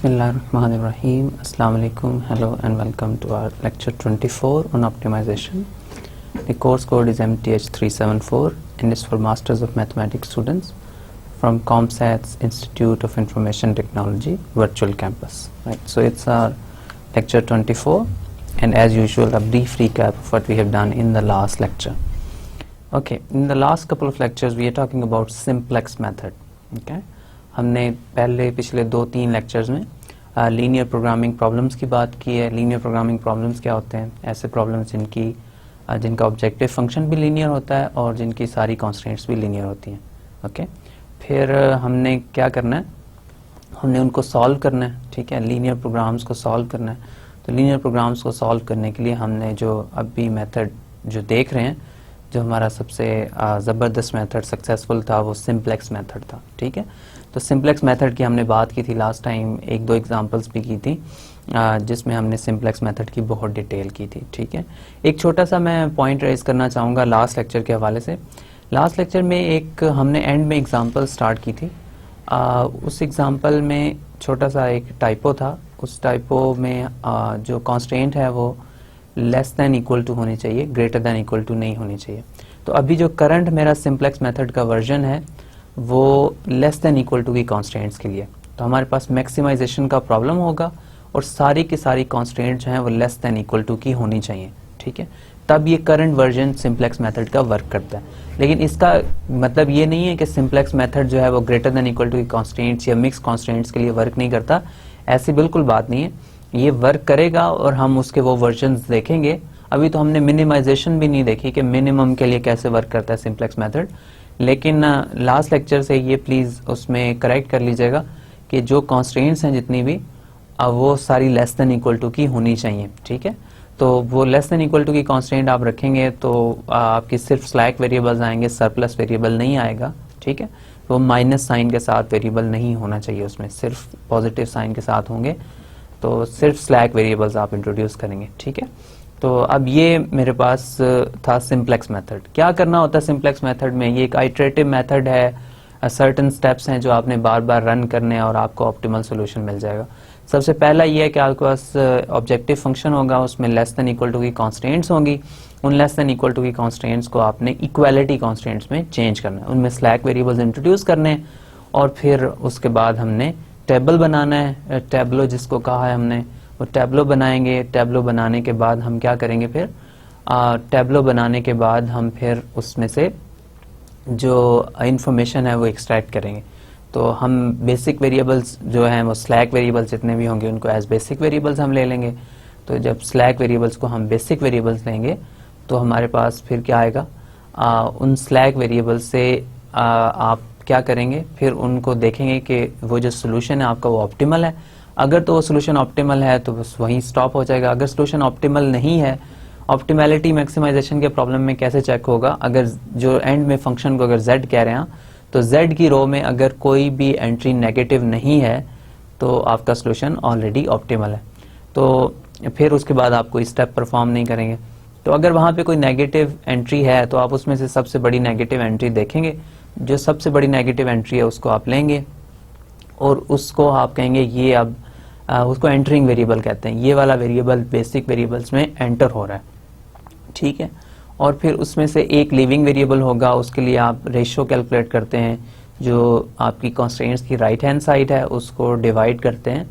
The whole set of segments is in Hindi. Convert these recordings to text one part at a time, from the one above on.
Bismillahirrahmanirrahim. Assalamu alaikum. Hello and welcome to our lecture 24 on optimization. The course code is MTH374 and is for Masters of Mathematics students from ComSat's Institute of Information Technology Virtual Campus. Right. So it's our lecture 24 and as usual a brief recap of what we have done in the last lecture. Okay, in the last couple of lectures we are talking about simplex method. Okay. हमने पिछले 2-3 लेक्चर्स में लीनियर प्रोग्रामिंग प्रॉब्लम्स की बात की है. लीनियर प्रोग्रामिंग प्रॉब्लम्स क्या होते हैं? ऐसे प्रॉब्लम्स जिनका ऑब्जेक्टिव फंक्शन भी लीनियर होता है और जिनकी सारी कॉन्स्ट्रेंट्स भी लीनियर होती हैं. ओके, फिर हमने क्या करना है, हमने उनको सॉल्व करना है. ठीक है, लीनियर प्रोग्राम्स को सॉल्व करना है. तो लीनियर प्रोग्राम्स को सॉल्व करने के लिए हमने जो अभी मेथड जो देख रहे हैं, जो हमारा सबसे ज़बरदस्त मेथड सक्सेसफुल था वो सिंप्लेक्स मेथड था. ठीक है, तो सिंप्लेक्स मेथड की हमने बात की थी लास्ट टाइम, 1-2 एग्जांपल्स भी की थी जिसमें हमने सिंप्लेक्स मेथड की बहुत डिटेल की थी. ठीक है, एक छोटा सा मैं पॉइंट रेज करना चाहूँगा लास्ट लेक्चर के हवाले से. लास्ट लेक्चर में एक हमने एंड में एग्जांपल स्टार्ट की थी. उस एग्जांपल में छोटा सा एक टाइपो था. उस टाइपो में जो कॉन्स्ट्रेंट है वो लेस दैन इक्वल टू होनी चाहिए, ग्रेटर दैन इक्वल टू नहीं होनी चाहिए. तो अभी जो करंट मेरा सिंप्लेक्स मेथड का वर्जन है वो लेस देन इक्वल टू की कॉन्स्ट्रेंट्स के लिए. तो हमारे पास मैक्सिमाइजेशन का प्रॉब्लम होगा और सारी की सारी कॉन्स्ट्रेंट्स जो हैं वो लेस देन इक्वल टू की होनी चाहिए. ठीक है, तब ये करंट वर्जन सिंप्लेक्स मेथड का वर्क करता है. लेकिन इसका मतलब ये नहीं है कि सिंप्लेक्स मेथड जो है वो ग्रेटर देन इक्वल टू की कॉन्स्ट्रेंट्स या मिक्स कॉन्स्ट्रेंट्स के लिए वर्क नहीं करता. ऐसी बिल्कुल बात नहीं है, ये वर्क करेगा और हम उसके वो वर्जन्स देखेंगे. अभी तो हमने मिनिमाइजेशन भी नहीं देखी कि मिनिमम के लिए कैसे वर्क करता है सिंप्लेक्स मेथड. लेकिन लास्ट लेक्चर से ये प्लीज़ उसमें करेक्ट कर लीजिएगा कि जो कॉन्स्ट्रेंट्स हैं जितनी भी वो सारी लेस देन इक्वल टू की होनी चाहिए. ठीक है, तो वो लेस देन इक्वल टू की कॉन्स्ट्रेंट आप रखेंगे तो आपकी सिर्फ स्लैक वेरिएबल्स आएंगे, सरप्लस वेरिएबल नहीं आएगा. ठीक है, तो माइनस साइन के साथ वेरिएबल नहीं होना चाहिए, उसमें सिर्फ पॉजिटिव साइन के साथ होंगे. तो सिर्फ स्लैक वेरिएबल्स आप इंट्रोड्यूस करेंगे. ठीक है, तो अब ये मेरे पास था सिंप्लेक्स मेथड. क्या करना होता है सिंप्लेक्स मेथड में? ये एक आइटरेटिव मेथड है. सर्टेन स्टेप्स हैं जो आपने बार बार रन करने हैं और आपको ऑप्टिमल सोल्यूशन मिल जाएगा. सबसे पहला ये है कि आपके पास ऑब्जेक्टिव फंक्शन होगा, उसमें लेस देन इक्वल टू की कॉन्स्ट्रेंट्स होंगी. उन लेस देन इक्वल टू की कॉन्स्ट्रेंट्स को आपने इक्वालिटी कॉन्स्ट्रेंट्स में चेंज करना है, उनमें स्लैक वेरिएबल्स इंट्रोड्यूस करने हैं और फिर उसके बाद हमने टेबल बनाना है. टेबलो जिसको कहा है हमने, वो टैब्लो बनाएंगे. टैब्लो बनाने के बाद हम क्या करेंगे, फिर टैब्लो बनाने के बाद हम फिर उसमें से जो इंफॉर्मेशन है वो एक्सट्रैक्ट करेंगे. तो हम बेसिक वेरिएबल्स जो हैं वो स्लैक वेरिएबल्स जितने भी होंगे उनको एज बेसिक वेरिएबल्स हम ले लेंगे. तो जब स्लैक वेरिएबल्स को हम बेसिक वेरिएबल्स लेंगे तो हमारे पास फिर क्या आएगा, उन स्लैक वेरिएबल्स से आप क्या करेंगे, फिर उनको देखेंगे कि वो जो सोल्यूशन है आपका वो ऑप्टिमल है. अगर तो वो सोल्यूशन ऑप्टिमल है तो बस वहीं स्टॉप हो जाएगा. अगर सोल्यूशन ऑप्टिमल नहीं है, ऑप्टिमैलिटी मैक्सिमाइजेशन के प्रॉब्लम में कैसे चेक होगा, अगर जो एंड में फंक्शन को अगर z कह रहे हैं तो z की रो में अगर कोई भी एंट्री नेगेटिव नहीं है तो आपका सोल्यूशन ऑलरेडी ऑप्टिमल है. तो फिर उसके बाद आप कोई स्टेप परफॉर्म नहीं करेंगे. तो अगर वहाँ पे कोई नेगेटिव एंट्री है तो आप उसमें से सबसे बड़ी नेगेटिव एंट्री देखेंगे. जो सबसे बड़ी नेगेटिव एंट्री है उसको आप लेंगे और उसको आप कहेंगे ये अब उसको एंटरिंग वेरिएबल कहते हैं. ये वाला वेरिएबल बेसिक वेरिएबल्स में एंटर हो रहा है. ठीक है, और फिर उसमें से एक लिविंग वेरिएबल होगा. उसके लिए आप रेशियो कैलकुलेट करते हैं. जो आपकी कॉन्स्ट्रेंट्स की राइट हैंड साइड है उसको डिवाइड करते हैं,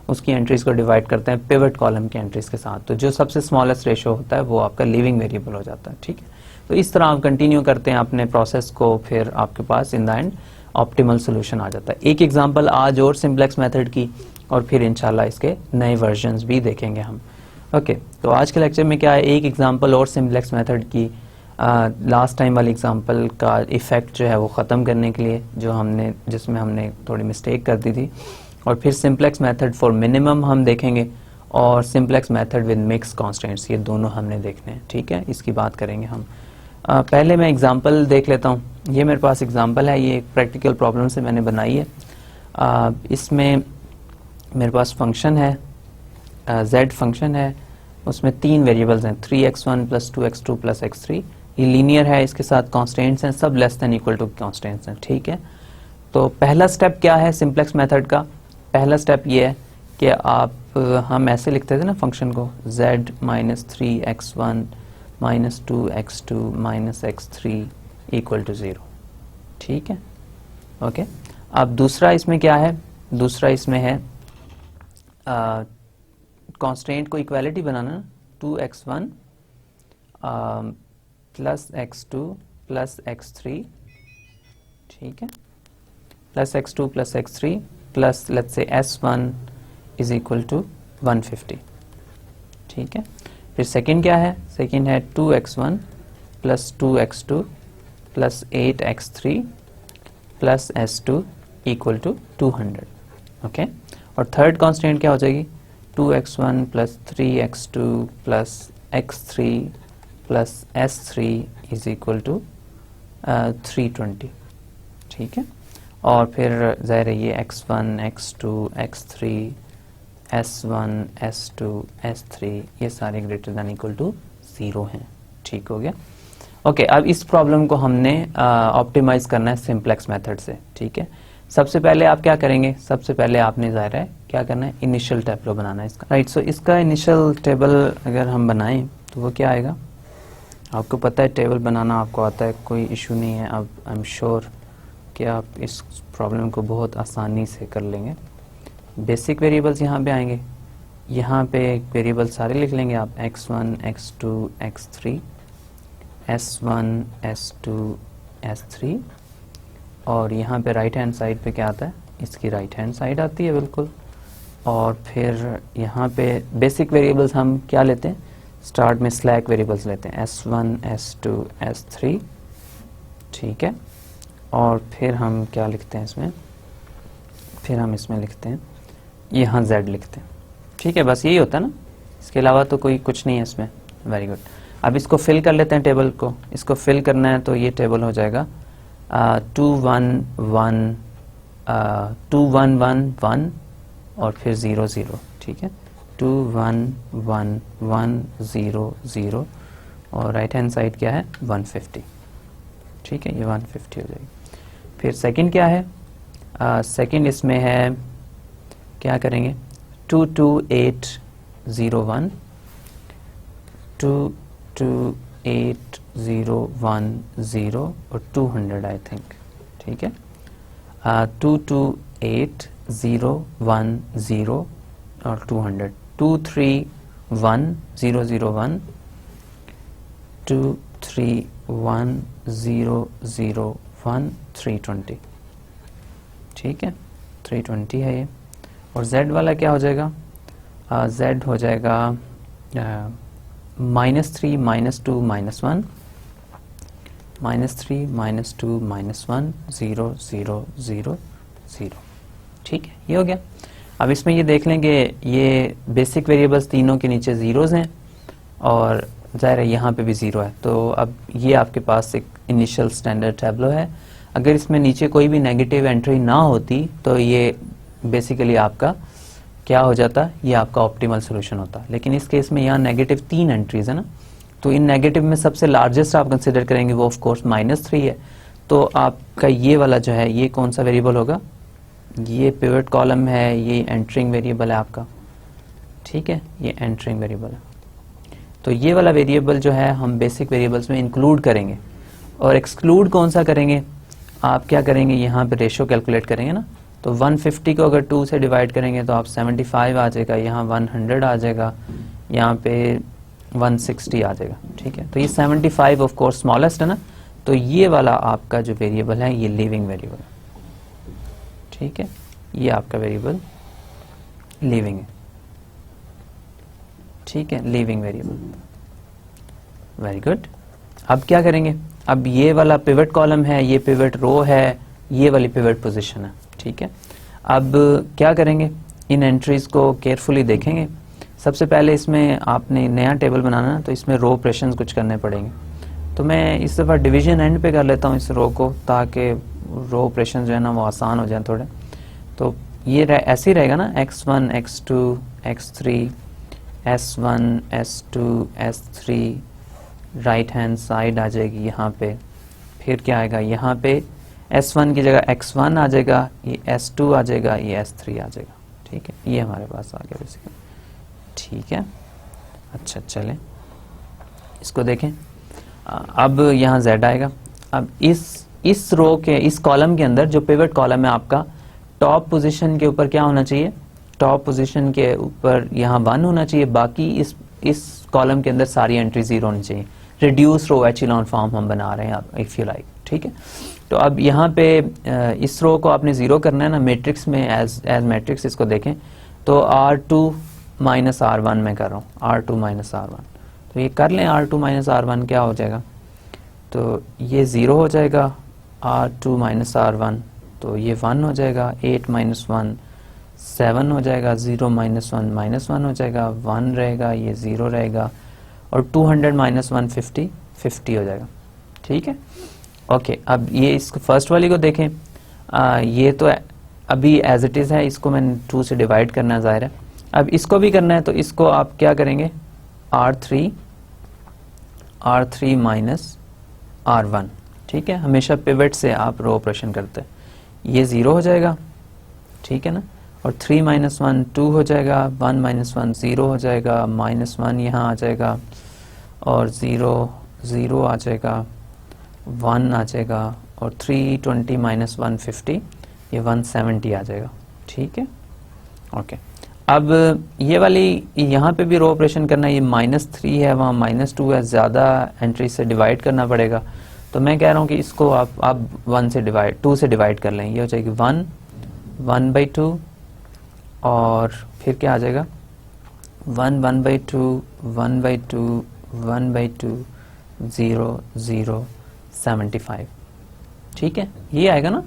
उसकी एंट्रीज को डिवाइड करते हैं पिवट कॉलम की एंट्रीज के साथ. तो जो सबसे स्मॉलेस्ट रेशियो होता है वो आपका लिविंग वेरिएबल हो जाता है. ठीक है, तो इस तरह आप कंटिन्यू करते हैं अपने प्रोसेस को, फिर आपके पास in the end optimal solution आ जाता है. एक एग्जांपल आज और सिंप्लेक्स मेथड की और फिर इंशाल्लाह इसके नए वर्जन्स भी देखेंगे हम. ओके, तो आज के लेक्चर में क्या है, एक एग्जांपल और सिंप्लेक्स मेथड की. लास्ट टाइम वाली एग्जांपल का इफेक्ट जो है वो ख़त्म करने के लिए जिसमें हमने थोड़ी मिस्टेक कर दी थी, और फिर सिंप्लेक्स मेथड फॉर मिनिमम हम देखेंगे और simplex method with mix constants, ये दोनों हमने देखने हैं. ठीक है, इसकी बात करेंगे हम. पहले मैं एग्जांपल देख लेता हूँ. ये मेरे पास एग्जांपल है, ये एक प्रैक्टिकल प्रॉब्लम से मैंने बनाई है. इसमें मेरे पास फंक्शन है, z फंक्शन है, उसमें 3 वेरिएबल्स हैं 3x1 + 2x2 + x3. ये लीनियर है, इसके साथ कॉन्स्टेंट्स हैं, सब less than equal to constants हैं. ठीक है, तो पहला स्टेप क्या है सिंप्लेक्स मेथड का? पहला स्टेप ये है कि आप हम ऐसे लिखते थे ना फंक्शन को z minus 3x1 minus 2x2 minus x3 equal to 0, ठीक है, ओके। अब दूसरा इसमें क्या है, दूसरा इसमें है कांस्टेंट को इक्वालिटी बनाना, 2x1 plus x2 plus x3, ठीक है, plus x2 plus x3 plus let's say s1 is equal to 150, ठीक है। फिर सेकंड क्या है, सेकंड है 2x1 plus 2x2 plus 8x3 plus s2 equal to 200, okay. और थर्ड कांस्टेंट क्या हो जाएगी, 2x1 plus 3x2 plus x3 plus s3 is equal to 320, ठीक है। और फिर ज़ाहिर है ये x1 x2 x3 s1 s2 s3 ये सारे ग्रेटर दैन इक्वल टू 0 हैं, ठीक हो गया, ओके। अब इस प्रॉब्लम को हमने ऑप्टिमाइज करना है सिंप्लेक्स मेथड से, ठीक है। सबसे पहले आप क्या करेंगे, सबसे पहले आपने ज़ाहिर है क्या करना है, इनिशियल टेबल बनाना है इसका, राइट। सो इसका इनिशियल टेबल अगर हम बनाएं तो वो क्या आएगा, आपको पता है टेबल बनाना आपको आता है, कोई इशू नहीं है। अब आई एम श्योर कि आप इस प्रॉब्लम को बहुत आसानी से कर लेंगे। बेसिक वेरिएबल्स यहाँ पे आएंगे, यहाँ पे वेरिएबल सारे लिख लेंगे आप, x1 x2 x3 s1 s2 s3, और यहाँ पे राइट हैंड साइड पे क्या आता है, इसकी राइट हैंड साइड आती है बिल्कुल। और फिर यहाँ पे बेसिक वेरिएबल्स हम क्या लेते हैं, स्टार्ट में स्लैक वेरिएबल्स लेते हैं, s1 s2 s3, ठीक है। और फिर हम क्या लिखते हैं इसमें, फिर हम इसमें लिखते हैं, यहाँ z लिखते हैं, ठीक है, बस यही होता है ना, इसके अलावा तो कोई कुछ नहीं है इसमें, वेरी गुड। अब इसको फिल कर लेते हैं टेबल को, इसको फिल करना है तो ये टेबल हो जाएगा 2 1 1 2 1 1 1 और फिर 0 0, ठीक है, 2 1 1 1 0 0 और राइट हैंड साइड क्या है 150, ठीक है, ये 150 हो जाएगी। फिर सेकंड क्या है, सेकंड इसमें है क्या करेंगे, 2 2 8 0 1 2 2 8 0 1 0 और 200 आई थिंक, ठीक है, 2 2 8 0 1 0 और 200, 2 3 1 0 0 1 2 3 1 0 0 1 320, ठीक है, 320 है ये। और z वाला क्या हो जाएगा, z हो जाएगा -3 -2 -1 -3 -2 -1 0 0 0 0, ठीक है, ये हो गया। अब इसमें ये देख लेंगे ये बेसिक वेरिएबल्स तीनों के नीचे जीरोज हैं और ज़ाहिर है यहाँ पे भी ज़ीरो है, तो अब ये आपके पास एक इनिशियल स्टैंडर्ड टैब्लो है। अगर इसमें नीचे कोई भी नेगेटिव एंट्री ना होती तो ये बेसिकली आपका क्या हो जाता, ये आपका ऑप्टिमल सोल्यूशन होता। लेकिन इस केस में यहाँ नेगेटिव 3 एंट्रीज है ना, तो इन नेगेटिव में सबसे लार्जेस्ट आप कंसिडर करेंगे वो ऑफ कोर्स -3 है। तो आपका ये वाला जो है ये कौन सा वेरिएबल होगा, ये पिवट कॉलम है, ये एंटरिंग वेरिएबल है आपका, ठीक है, ये एंटरिंग वेरिएबल है। तो ये वाला वेरिएबल जो है हम बेसिक वेरिएबल्स में इंक्लूड करेंगे और एक्सक्लूड कौन सा करेंगे, आप क्या करेंगे, यहाँ पे रेशियो कैलकुलेट करेंगे ना, तो 150 को अगर 2 से डिवाइड करेंगे तो आप 75 आ जाएगा, यहाँ 100 आ जाएगा, यहाँ पे 160 आ जाएगा, ठीक है। तो ये 75 ऑफ कोर्स स्मॉलेस्ट है ना, तो ये वाला आपका जो वेरिएबल है ये लिविंग वेरिएबल है, ठीक है, ये आपका वेरिएबल लिविंग है, ठीक है, लिविंग वेरिएबल, वेरी गुड। अब क्या करेंगे, अब ये वाला पिवट कॉलम है, ये पिवट रो है, ये वाली पिवट पोजीशन है, ठीक है। अब क्या करेंगे, इन एंट्रीज को केयरफुली देखेंगे। सबसे पहले इसमें आपने नया टेबल बनाना है तो इसमें रो ऑपरेशंस कुछ करने पड़ेंगे, तो मैं इस दफ़ा डिवीजन एंड पे कर लेता हूँ इस रो को, ताकि रो ऑपरेशन जो है ना वो आसान हो जाए थोड़े। तो ये ऐसे ही रहेगा ना, x1 x2 x3 s1 s2 s3, right hand side आ जाएगी यहाँ पे, फिर क्या आएगा, यहाँ पे s1 की जगह x1 आ जाएगा, ये s2 आ जाएगा, ये s3 आ जाएगा, ठीक है, ये हमारे पास आ गया बेसिकली। ठीक है, अच्छा चलें इसको देखें। अब यहाँ z आएगा। अब इस रो के, इस कॉलम के अंदर जो पिवट कॉलम है आपका, टॉप पोजीशन के ऊपर क्या होना चाहिए, टॉप पोजीशन के ऊपर यहाँ 1 होना चाहिए, बाकी इस कॉलम के अंदर सारी एंट्री 0 होनी चाहिए। रिड्यूस रो एचिलॉन फॉर्म हम बना रहे हैं इफ यू लाइक, ठीक है। तो अब यहाँ पे इस रो को आपने 0 करना है ना, मैट्रिक्स में एज मैट्रिक्स इसको देखें तो R2 माइनस R1 में कर रहा हूँ, R2 माइनस R1, तो ये कर लें। R2 माइनस R1 क्या हो जाएगा, तो ये 0 हो जाएगा, R2 माइनस R1 तो ये 1 हो जाएगा, 8 माइनस 1 7 हो जाएगा, 0 माइनस 1 माइनस 1 हो जाएगा, 1 रहेगा, ये 0 रहेगा, और 200 माइनस 150 50 हो जाएगा, ठीक है। ओके, अब ये इस फर्स्ट वाली को देखें, ये तो अभी एज इट इज़ है, इसको मैंने 2 से डिवाइड करना है, ज़ाहिर है। अब इसको भी करना है, तो इसको आप क्या करेंगे, R3 माइनस R1, ठीक है। हमेशा पिवट से आप रो ऑपरेशन करते हैं, ये 0 हो जाएगा, ठीक है ना, और 3 माइनस 1 2 हो जाएगा, 1 माइनस 1 0 हो जाएगा, माइनस 1 यहाँ आ जाएगा, और 0 0 आ जाएगा, 1 आ जाएगा, और 320 माइनस 150 ये 170 आ जाएगा, ठीक है। ओके, अब ये वाली यहाँ पे भी रो ऑपरेशन करना है, ये -3 है, वहाँ -2 है, ज़्यादा एंट्री से डिवाइड करना पड़ेगा, तो मैं कह रहा हूँ कि इसको आप 2 से डिवाइड कर लें, ये हो जाएगी 1/2, और फिर क्या आ जाएगा 1/2 1/2 1/2 0 0 75, ठीक है, ये आएगा ना।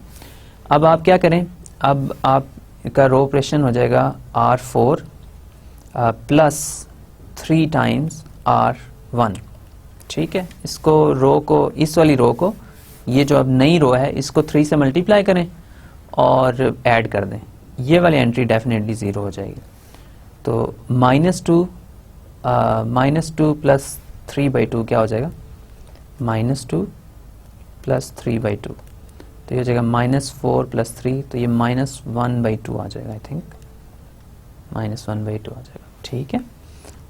अब आप क्या करें, अब आपका रो ऑपरेशन हो जाएगा R4 प्लस 3 टाइम्स R1, ठीक है। इसको रो को, इस वाली रो को, ये जो अब नई रो है, इसको 3 से मल्टीप्लाई करें और ऐड कर दें, ये वाली एंट्री डेफिनेटली 0 हो जाएगी। तो -2 प्लस 3/2 क्या हो जाएगा, -2 प्लस 3/2, तो ये हो जाएगा -4 प्लस 3, तो ये -1/2 आ जाएगा, आई थिंक -1/2 आ जाएगा, ठीक है।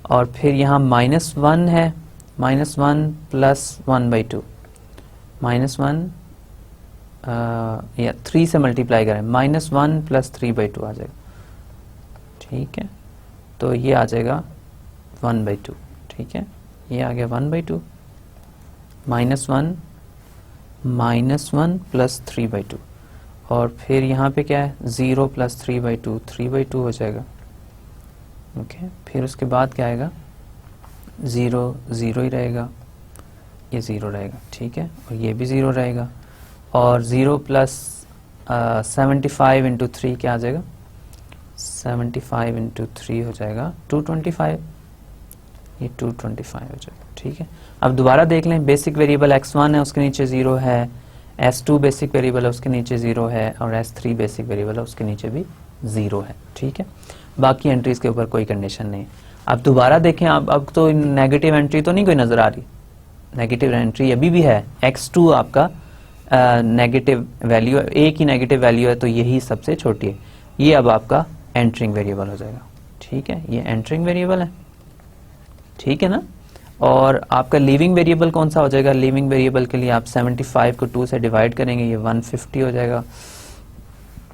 और फिर यहाँ -1 है, -1 प्लस 1/2, -1 या 3 से मल्टीप्लाई करें, -1 प्लस 3/2 आ जाएगा, ठीक है। तो ये आ जाएगा 1/2, ठीक है, ये आ गया 1/2, -1 प्लस 3/2, और फिर यहाँ पे क्या है 0 प्लस 3/2 3/2 हो जाएगा, ओके। फिर उसके बाद क्या आएगा, 0 0 ही रहेगा, ये 0 रहेगा, ठीक है, और ये भी 0 रहेगा, और 0 प्लस 75 इंटू 3 क्या आ जाएगा, 75 इंटू 3 हो जाएगा 225, ये 225 हो जाएगा, ठीक है। अब दोबारा देख लें, बेसिक वेरिएबल x1 है, उसके नीचे 0 है, s2 बेसिक वेरिएबल है, उसके नीचे 0 है, और s3 बेसिक वेरिएबल है, उसके नीचे भी 0 है, ठीक है। बाकी एंट्रीज के ऊपर कोई कंडीशन नहीं। अब दोबारा देखें, अब तो नेगेटिव एंट्री तो नहीं कोई नजर आ रही, नेगेटिव एंट्री अभी भी है, x2 आपका नेगेटिव वैल्यू, एक ही नेगेटिव वैल्यू है, तो यही सबसे छोटी है, ये अब आपका एंटरिंग वेरिएबल हो जाएगा, ठीक है, ये एंटरिंग वेरिएबल है, ठीक है ना। और आपका लीविंग वेरिएबल कौन सा हो जाएगा, लीविंग वेरिएबल के लिए आप 75 को 2 से डिवाइड करेंगे, ये 150 हो जाएगा,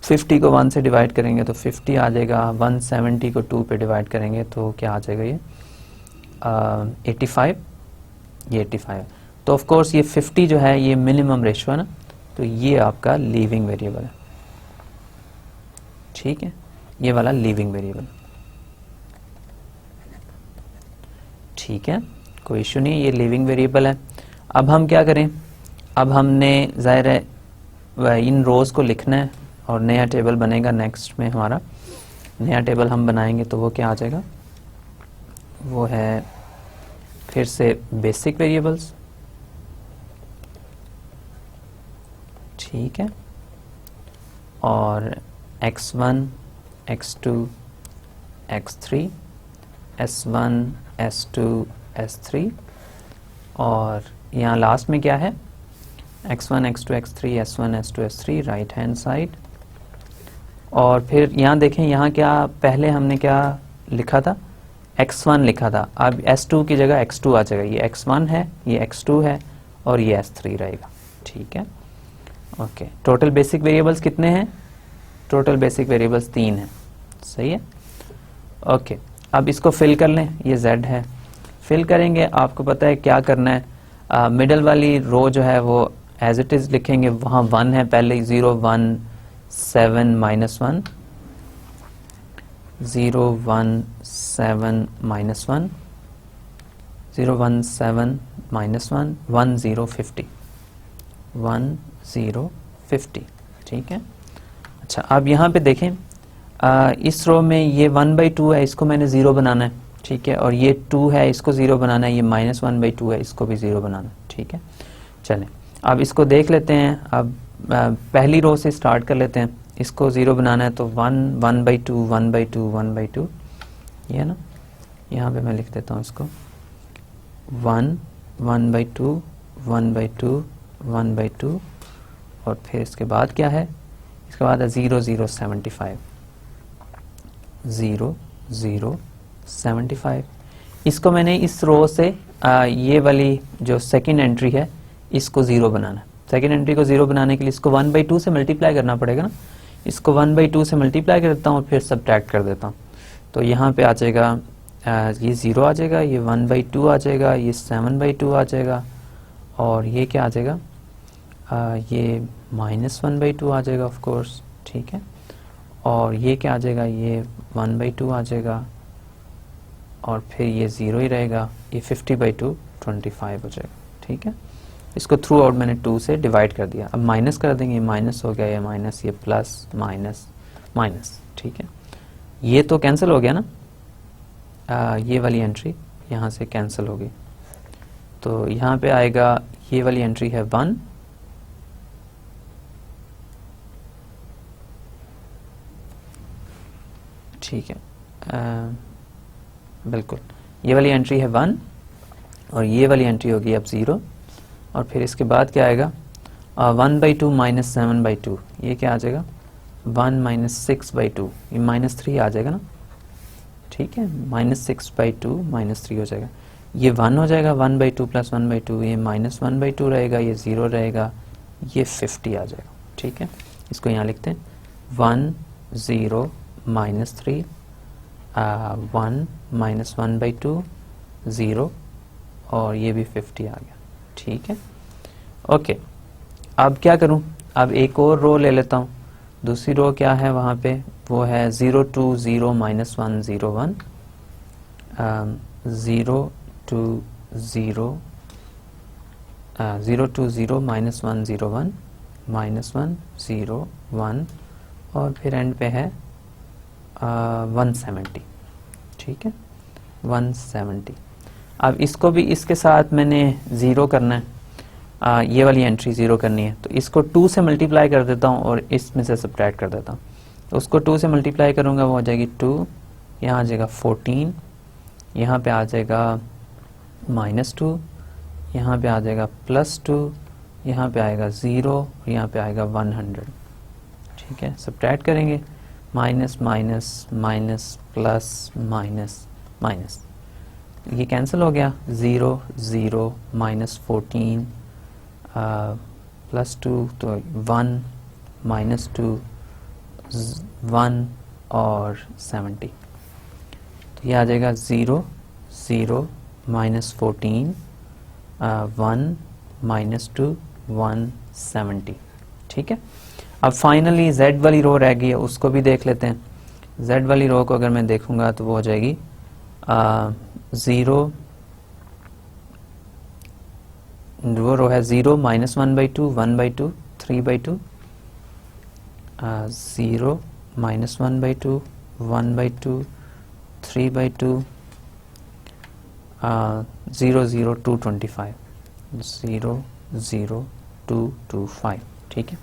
50 को 1 से डिवाइड करेंगे तो 50 आ जाएगा, 170 को 2 पे डिवाइड करेंगे तो क्या आ जाएगा, ये 85, ये 85। तो ऑफ कोर्स ये 50 जो है ये मिनिमम रेशियो है ना, तो ये आपका लीविंग वेरिएबल है, ठीक है, ये वाला लीविंग वेरिएबल, ठीक है, कोई इशू नहीं, ये लिविंग वेरिएबल है। अब हम क्या करें, अब हमने ज़ाहिर है इन रोज़ को लिखना है, और नया टेबल बनेगा नेक्स्ट में, हमारा नया टेबल हम बनाएंगे, तो वो क्या आ जाएगा, वो है फिर से बेसिक वेरिएबल्स, ठीक है, और x1 x2 x3 s1 s2 s3, और यहाँ लास्ट में क्या है, x1 x2 x3 s1 s2 s3 right hand side, और फिर यहाँ देखें, यहाँ क्या पहले हमने क्या लिखा था, x1 लिखा था, अब s2 की जगह x2 आ जाएगा, ये x1 है, ये x2 है और ये s3 रहेगा। ठीक है, ओके। टोटल बेसिक वेरिएबल्स कितने हैं? टोटल बेसिक वेरिएबल्स 3 हैं, सही है, ओके। अब इसको फिल कर लें, ये z है, फिल करेंगे। आपको पता है क्या करना है, मिडल वाली रो जो है वो एज इट इज लिखेंगे, वहाँ 1 है पहले, 0 1 7 -1, 0 1 7 -1, 0 1 7 -1, 1 0 50, 1 0 50। ठीक है, अच्छा अब यहाँ पे देखें, इस रो में ये 1/2 है, इसको मैंने 0 बनाना है। ठीक है, और ये 2 है, इसको 0 बनाना है, ये -1/2 है, इसको भी 0 बनाना है। ठीक है, चलें अब इसको देख लेते हैं। अब पहली रो से स्टार्ट कर लेते हैं, इसको 0 बनाना है तो 1 1/2 1/2 1/2, ये है ना, यहाँ पे मैं लिख देता हूँ इसको 1 1/2 1/2 1/2, और फिर इसके बाद क्या है, इसके बाद है 0 0 75, 0 0 75। इसको मैंने इस रो से ये वाली जो सेकंड एंट्री है इसको 0 बनाना है। सेकंड एंट्री को 0 बनाने के लिए इसको 1/2 से मल्टीप्लाई करना पड़ेगा ना, इसको 1/2 से मल्टीप्लाई कर देता हूँ, फिर सब्ट्रैक्ट कर देता हूँ। तो यहाँ पे आ जाएगा, ये 0 आ जाएगा, ये 1/2 आ जाएगा, ये 7/2 आ जाएगा, और ये क्या आ जाएगा, ये -1/2 आ जाएगा ऑफ कोर्स। ठीक है, और ये क्या आ जाएगा, ये 1/2 आ जाएगा, और फिर ये 0 ही रहेगा, ये 50/2 25 हो जाएगा। ठीक है, इसको थ्रू आउट मैंने 2 से डिवाइड कर दिया। अब माइनस कर देंगे, माइनस हो गया, ये माइनस, ये प्लस माइनस माइनस। ठीक है, ये तो कैंसिल हो गया ना, ये वाली एंट्री यहाँ से कैंसिल होगी, तो यहाँ पे आएगा, ये वाली एंट्री है 1, ठीक है, बिल्कुल ये वाली एंट्री है 1, और ये वाली एंट्री होगी अब 0, और फिर इसके बाद क्या आएगा, 1/2 -7/2, ये क्या आ जाएगा, 1 -6/2, ये -3 आ जाएगा ना। ठीक है, -6/2 -3 हो जाएगा, ये 1 हो जाएगा, 1/2 + 1/2, ये -1/2 रहेगा, ये 0 रहेगा, ये 50 आ जाएगा। ठीक है, इसको यहाँ लिखते हैं 1 0 -3 1 -1/2 0, और ये भी 50 आ गया। ठीक है, ओके। अब क्या करूं, अब एक और रो ले लेता हूं। दूसरी रो क्या है वहां पे, वो है 0 2 0 -1 0 1, 0 2 0 0 2 0 -1 0 1 -1 0 1, और फिर एंड पे है 170। ठीक है, 170। अब इसको भी इसके साथ मैंने 0 करना है, ये वाली एंट्री 0 करनी है, तो इसको 2 से मल्टीप्लाई कर देता हूँ और इसमें से सब्ट्रैक्ट कर देता हूँ। तो उसको 2 से मल्टीप्लाई करूँगा, वो हो जाएगी 2, यहाँ आ जाएगा 14, यहाँ पे आ जाएगा -2, यहाँ पे आ जाएगा +2, यहाँ पे आएगा 0, यहाँ पे आएगा 100। ठीक है, सब्ट्रैक्ट करेंगे, minus minus minus plus minus minus, ये कैंसिल हो गया, 0 0 -14 +2, तो 1 -2 1 और 70, तो ये आ जाएगा 0 0 -14 1 -2 1 70। ठीक है, अब फाइनली z वाली रो रह गई है, उसको भी देख लेते हैं। z वाली रो को अगर मैं देखूंगा तो वो हो जाएगी 0, वो रो है 0 -1/2 1/2 3/2, 0 -1/2 1/2 3/2, 0 0 2 25, 0 0 2 2 5। ठीक है,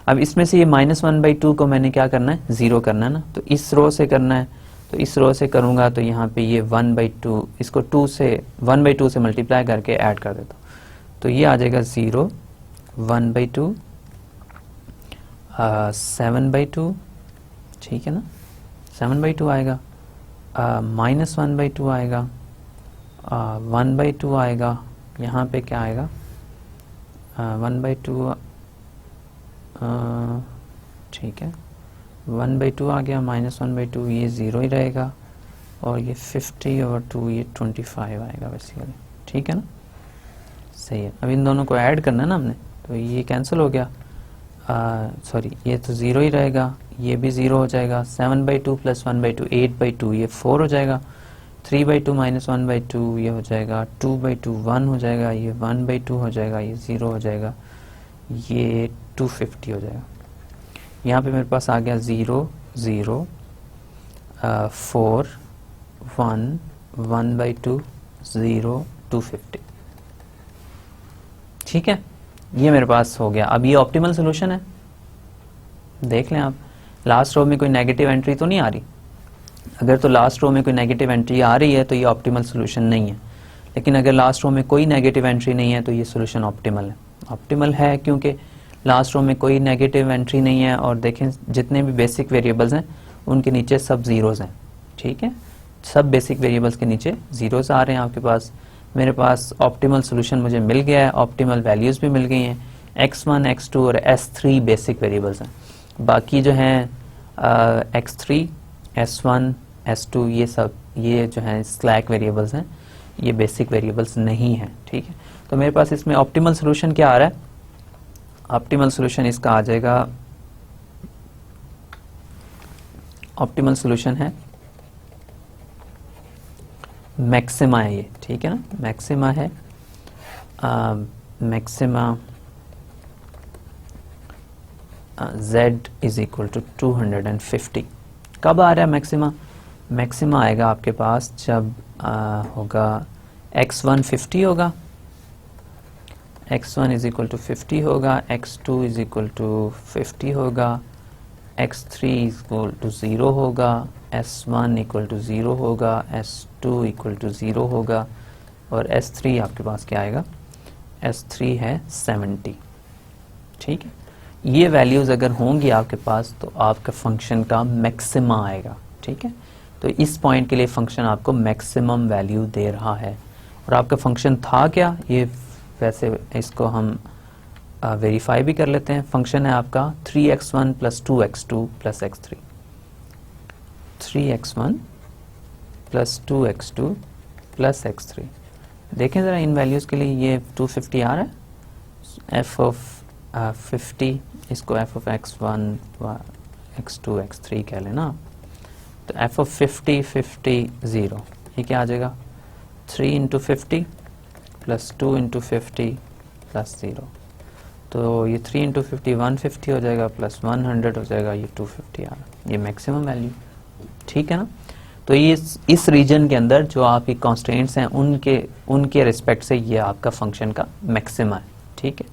अब इसमें से ये -1/2 को मैंने क्या करना है, 0 करना है ना, तो इस रो से करना है, तो इस रो से करूंगा तो यहाँ पे ये 1/2, इसको 1/2 से मल्टीप्लाई करके ऐड कर देता हूँ, तो ये आ जाएगा 0 1/2 7/2 ठीक है ना, 7/2 आएगा, -1/2 आएगा, 1/2 आएगा, यहाँ पे क्या आएगा 1/2, ठीक है 1/2 आ गया, -1/2 ये 0 ही रहेगा, और ये 50/2 ये 25 आएगा बेसिकली, ठीक है ना, सही है। अब इन दोनों को ऐड करना है ना हमने, तो ये कैंसिल हो गया, सॉरी ये तो 0 ही रहेगा, ये भी 0 हो जाएगा, 7/2 + 1/2 8/2 ये 4 हो जाएगा, 3/2 - 1/2 ये हो जाएगा, 2/2 1 हो जाएगा, ये 1/2 हो जाएगा, ये 0 हो जाएगा, ये 250 हो जाएगा। यहाँ पे मेरे पास आ गया 0 0 4 1 1/2 0 250, ठीक है, ये मेरे पास हो गया। अब ये ऑप्टिमल सोल्यूशन है, देख लें आप, लास्ट रो में कोई नेगेटिव एंट्री तो नहीं आ रही। अगर तो लास्ट रो में कोई नेगेटिव एंट्री आ रही है तो ये ऑप्टिमल सोल्यूशन नहीं है, लेकिन अगर लास्ट रो में कोई नेगेटिव एंट्री नहीं है तो ये सोल्यूशन ऑप्टिमल है। ऑप्टिमल है क्योंकि लास्ट रो में कोई नेगेटिव एंट्री नहीं है, और देखें जितने भी बेसिक वेरिएबल्स हैं उनके नीचे सब जीरोज़ हैं, ठीक है, सब बेसिक वेरिएबल्स के नीचे जीरोज़ आ रहे हैं आपके पास। मेरे पास ऑप्टिमल सोल्यूशन मुझे मिल गया है, ऑप्टिमल वैल्यूज़ भी मिल गई हैं, x1 x2 और s3 बेसिक वेरिएबल्स हैं, बाकी जो हैं x3 s1 s2 ये सब ये जो हैं स्लैक वेरिएबल्स हैं, ये बेसिक वेरिएबल्स नहीं हैं, ठीक है। तो मेरे पास इसमें ऑप्टिमल सोल्यूशन क्या आ रहा है, ऑप्टिमल सोल्यूशन इसका आ जाएगा, ऑप्टिमल सोल्यूशन है मैक्सिमा है ये, ठीक है ना, मैक्सिमा है, मैक्सिमा z = 250। कब आ रहा है मैक्सिमा, मैक्सिमा आएगा आपके पास जब होगा x1 50 होगा, x1 = 50 होगा, x2 = 50 होगा, x3 = 0 होगा, s1 = 0 होगा, s2 = 0 होगा, और s3 आपके पास क्या आएगा, s3 है 70, ठीक है। ये वैल्यूज़ अगर होंगी आपके पास तो आपका फंक्शन का मैक्सिमा आएगा, ठीक है। तो इस पॉइंट के लिए फंक्शन आपको मैक्सिमम वैल्यू दे रहा है, और आपका फंक्शन था क्या, ये वैसे इसको हम वेरीफाई भी कर लेते हैं। फंक्शन है आपका 3x1 + 2x2 + x3, 3x1 + 2x2 + x3। देखें ज़रा इन वैल्यूज़ के लिए ये 250 आ रहा है, f(50) इसको f(x1 x2 x3 कह लेना, तो f(50) 50 0, ये क्या आ जाएगा 3 × 50 + 2 × 50 + 0, तो ये 3 × 50 150 हो जाएगा, + 100 हो जाएगा, ये 250 आ रहा, ये मैक्सिमम वैल्यू, ठीक है ना। तो ये इस रीजन के अंदर जो आपकी कॉन्स्टेंट्स हैं उनके रिस्पेक्ट से ये आपका फंक्शन का मैक्सिमा है, ठीक है।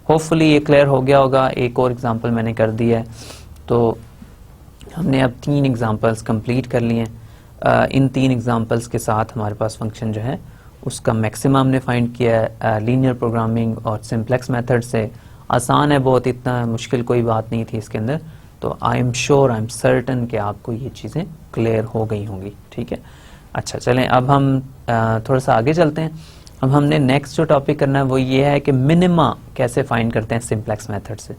होपफुली ये क्लियर हो गया होगा। एक और एग्जांपल मैंने कर दिया है, तो हमने अब 3 एग्जांपल्स कंप्लीट कर लिए हैं। इन 3 एग्जांपल्स के साथ हमारे पास फंक्शन जो है उसका मैक्सिमा हमने फाइंड किया है लीनियर प्रोग्रामिंग और सिंप्लेक्स मेथड से। आसान है बहुत, इतना मुश्किल कोई बात नहीं थी इसके अंदर। तो I am sure, I am certain कि आपको ये चीज़ें क्लियर हो गई होंगी, ठीक है। अच्छा चलें, अब हम थोड़ा सा आगे चलते हैं। अब हमने नेक्स्ट जो टॉपिक करना है वो ये है कि मिनिमा कैसे फाइंड करते हैं सिंप्लेक्स मेथड से।